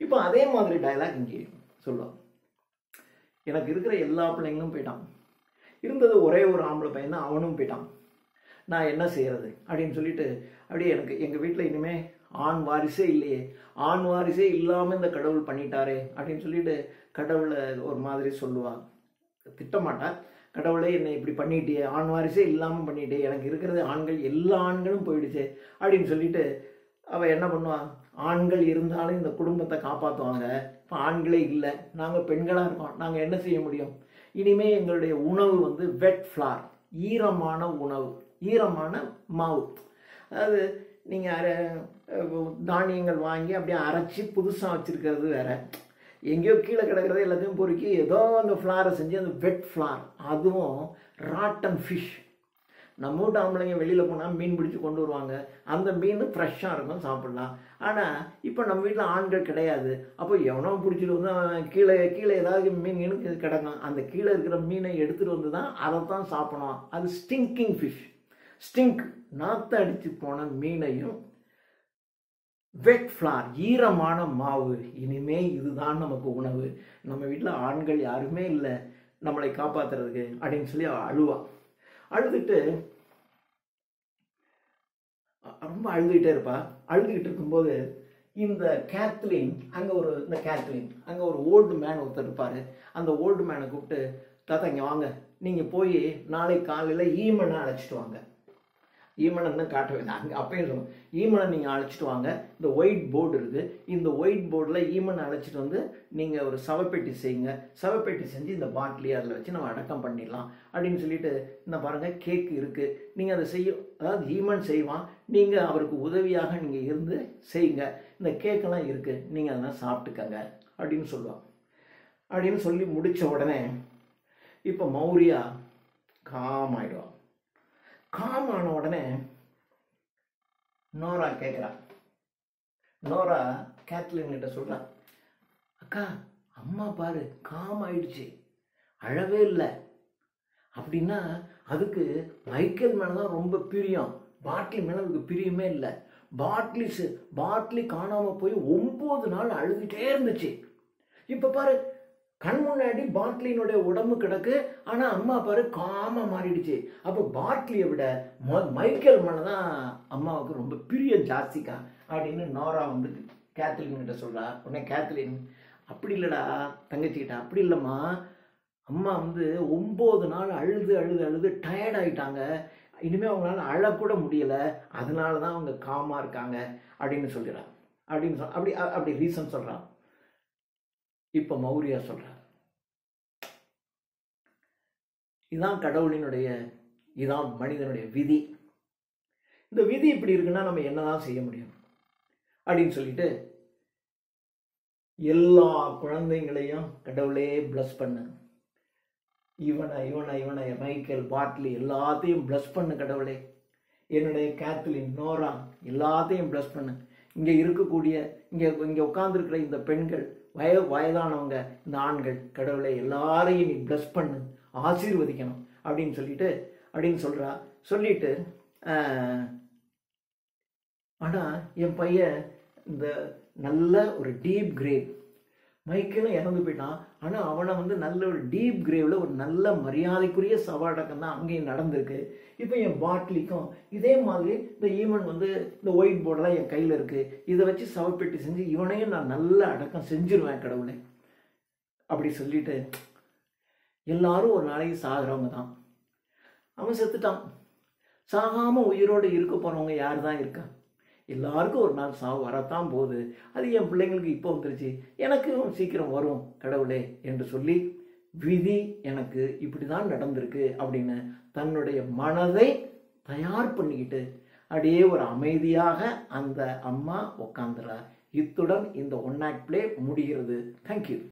இப்போ அதே மாதிரி டயலாக் இங்கே சொல்லுவான். எனக்கு இருக்கிற எல்லா பிள்ளைங்களும் போயிட்டான், இருந்தது ஒரே ஒரு ஆம்பளை பையன் தான், அவனும் போயிட்டான், நான் என்ன செய்யறது அப்படின்னு சொல்லிட்டு அப்படியே எனக்கு எங்கள் வீட்டில் இனிமேல் ஆண் வாரிசே இல்லையே, ஆண் வாரிசே இல்லாமல் இந்த கடவுள் பண்ணிட்டாரே அப்படின்னு சொல்லிட்டு கடவுளை ஒரு மாதிரி சொல்லுவாள். திட்டமாட்டா, கடவுளே என்னை இப்படி பண்ணிட்டியே, ஆண் வாரிசே இல்லாமல் பண்ணிட்டே, எனக்கு இருக்கிறது ஆண்கள் எல்லா ஆண்களும் போயிடுச்சு அப்படின்னு சொல்லிட்டு அவள் என்ன பண்ணுவாள், ஆண்கள் இருந்தாலும் இந்த குடும்பத்தை காப்பாற்றுவாங்க, இப்போ ஆண்களே இல்லை, நாங்கள் பெண்களாக இருக்கோம், நாங்கள் என்ன செய்ய முடியும், இனிமேல் எங்களுடைய உணவு வந்து வெட் ஃப்ளார், ஈரமான உணவு, ஈரமான மாவு. அதாவது நீங்கள் தானியங்கள் வாங்கி அப்படியே அரைச்சி புதுசாக வச்சுருக்கிறது வேற, எங்கேயோ கீழே கிடக்கிறது எல்லாத்தையும் பொறுக்கி ஏதோ அந்த ஃப்ளாரை செஞ்சு அந்த வெட் ஃப்ளார், அதுவும் ராட்டன் ஃபிஷ். நம்ம வீட்டு ஆம்பளைங்க வெளியில் போனால் மீன் பிடிச்சி கொண்டு வருவாங்க, அந்த மீன் ஃப்ரெஷ்ஷாக இருக்கும், சாப்பிட்லாம். ஆனால் இப்போ நம்ம வீட்டில் ஆண்கள் கிடையாது. அப்போ எவனோ பிடிச்சிட்டு வந்து கீழே ஏதாவது மீன் கிடக்கும், அந்த கீழே இருக்கிற மீனை எடுத்துகிட்டு வந்து தான் அதை தான் சாப்பிடணும். அது ஸ்டிங்கிங் ஃபிஷ். ஸ்டிங்க், நாற்று அடித்து போன மீனையும் வெட் ஃப்ளார், ஈரமான மாவு, இனிமே இதுதான் நமக்கு உணவு, நம்ம வீட்டில் ஆண்கள் யாருமே இல்லை நம்மளை காப்பாற்றுறதுக்கு அப்படின்னு சொல்லி அழுவா. அழுதுட்டு ரொம்ப அழுதுகிட்டே இருப்பா. அழுதுகிட்டு இருக்கும்போது இந்த கேத்லின் அங்கே ஒரு ஓல்டு மேன் ஒருத்தர் இருப்பார். அந்த ஓல்டு மேனை கூப்பிட்டு, தாத்தா இங்கே வாங்க, நீங்கள் போய் நாளை காலையில் ஈமனை அழைச்சிட்டு வாங்க. ஈமனை காட்டவே அங்கே அப்பயும் சொல்லுவோம், ஈமனை நீங்கள் அழைச்சிட்டு வாங்க, இந்த ஒயிட் போர்டு இருக்குது, இந்த ஒயிட் போர்டில் ஈமனை அழைச்சிட்டு வந்து நீங்கள் ஒரு சவப்பெட்டி செய்யுங்க, சவப்பெட்டி செஞ்சு இந்த பாட்டிலி அதில் வச்சு நம்ம அடக்கம் பண்ணிடலாம் அப்படின்னு சொல்லிட்டு, இந்த பாருங்கள் கேக் இருக்குது, நீங்கள் அதை அதாவது ஈமன் செய்வான், நீங்கள் அவருக்கு உதவியாக நீங்கள் இருந்து செய்யுங்க, இந்த கேக்கெல்லாம் இருக்குது, நீங்கள் அதெல்லாம் சாப்பிட்டுக்கங்க அப்படின்னு சொல்லுவான். அப்படின்னு சொல்லி முடித்த உடனே இப்போ மௌரியா காம் ஆயிடுவான். காம் ஆன உடனே நோரா கேட்குறா. நோரா கேத்லின் கிட்ட சொல்றா, அக்கா அம்மா பாரு காம் ஆயிடுச்சு, அழவே இல்லை. அப்படின்னா அதுக்கு மைக்கேல் மேலே தான் ரொம்ப பிரியம், பாட்லி மேலே அதுக்கு பிரியமே இல்லை. பாட்லி காணாமல் போய் 9 நாள் அழுதுகிட்டே இருந்துச்சு. இப்போ பாரு கண் முன்னாடி பாட்லினுடைய உடம்பு கிடக்கு, ஆனால் அம்மா பாரு காம மாறிடுச்சு. அப்போ பாட்லியை விட மைக்கேல் மேலே தான் அம்மாவுக்கு ரொம்ப பிரியம் ஜாஸ்திக்கா அப்படின்னு நோரா வந்து கேத்லின் கிட்ட சொல்கிறா. உடனே கேத்லின், அப்படி இல்லைடா தங்கச்சிக்கிட்ட, அப்படி இல்லைம்மா, அம்மா வந்து 9 நாள் அழுது டயர்ட் ஆகிட்டாங்க, இனிமேல் அவங்களால அழக்கூட முடியலை, அதனால தான் அவங்க காமாக இருக்காங்க அப்படின்னு சொல்கிறான். அப்படி ரீசன் சொல்கிறான். இப்ப மௌரியா சொல்றார். இதான் கடவுளினுடைய, இதான் மனிதனுடைய விதி. இந்த விதி இப்படி இருக்குன்னா நம்ம என்னதான் செய்ய முடியும் அப்படின்னு சொல்லிட்டு எல்லா குழந்தைங்களையும் கடவுளே பிளஸ் பண்ணு, இவனை இவனை இவனை மைக்கேல், பாட்லி எல்லாத்தையும் பிளஸ் பண்ணு கடவுளே, என்னுடைய கேத்லின், நோரா எல்லாத்தையும் பிளஸ் பண்ணு, இங்கே இருக்கக்கூடிய இங்கே உட்கார்ந்துருக்கிற இந்த பெண்கள், வயதானவங்க, இந்த ஆண்கள், கடவுளை எல்லாரையும் நீ பிளஸ் பண்ணு, ஆசீர்வதிக்கணும் அப்படின்னு சொல்றா. சொல்லிட்டு ஆனால் என் பையன் இந்த நல்ல ஒரு டீப் கிரேவ், மைக்கேலும் இறந்து போயிட்டான், ஆனால் அவனை நல்ல ஒரு டீப் கிரேவில் ஒரு நல்ல மரியாதைக்குரிய சவாடக்கம் தான் அங்கேயும் நடந்திருக்கு. இப்போ என் பாட்லிக்கும் இதே மாதிரி இந்த ஈவன் இந்த ஒயிட் போர்டெல்லாம் என் கையில் இருக்குது, இதை வச்சு சவப்பெட்டி செஞ்சு இவனையும் நான் நல்ல அடக்கம் செஞ்சிருவேன் கடவுளை அப்படி சொல்லிட்டு, எல்லாரும் ஒரு நாளைக்கு சாகிறவங்க தான். அவன் செத்துட்டான். சாகாமல் உயிரோடு இருக்க போகிறவங்க யார் தான் இருக்கா? எல்லாருக்கும் ஒரு நாள் சாவு வரத்தான் போகுது. அது என் பிள்ளைங்களுக்கு இப்போ வந்துருச்சு, எனக்கு சீக்கிரம் வரும் கடவுளே என்று சொல்லி, விதி எனக்கு இப்படி தான் நடந்திருக்கு அப்படின்னு தன்னுடைய மனதை தயார் பண்ணிக்கிட்டு அப்படியே ஒரு அமைதியாக அந்த அம்மா உட்காந்துறார். இத்துடன் இந்த ஒன் ஆக்ட் பிளே முடிகிறது. தேங்க்யூ.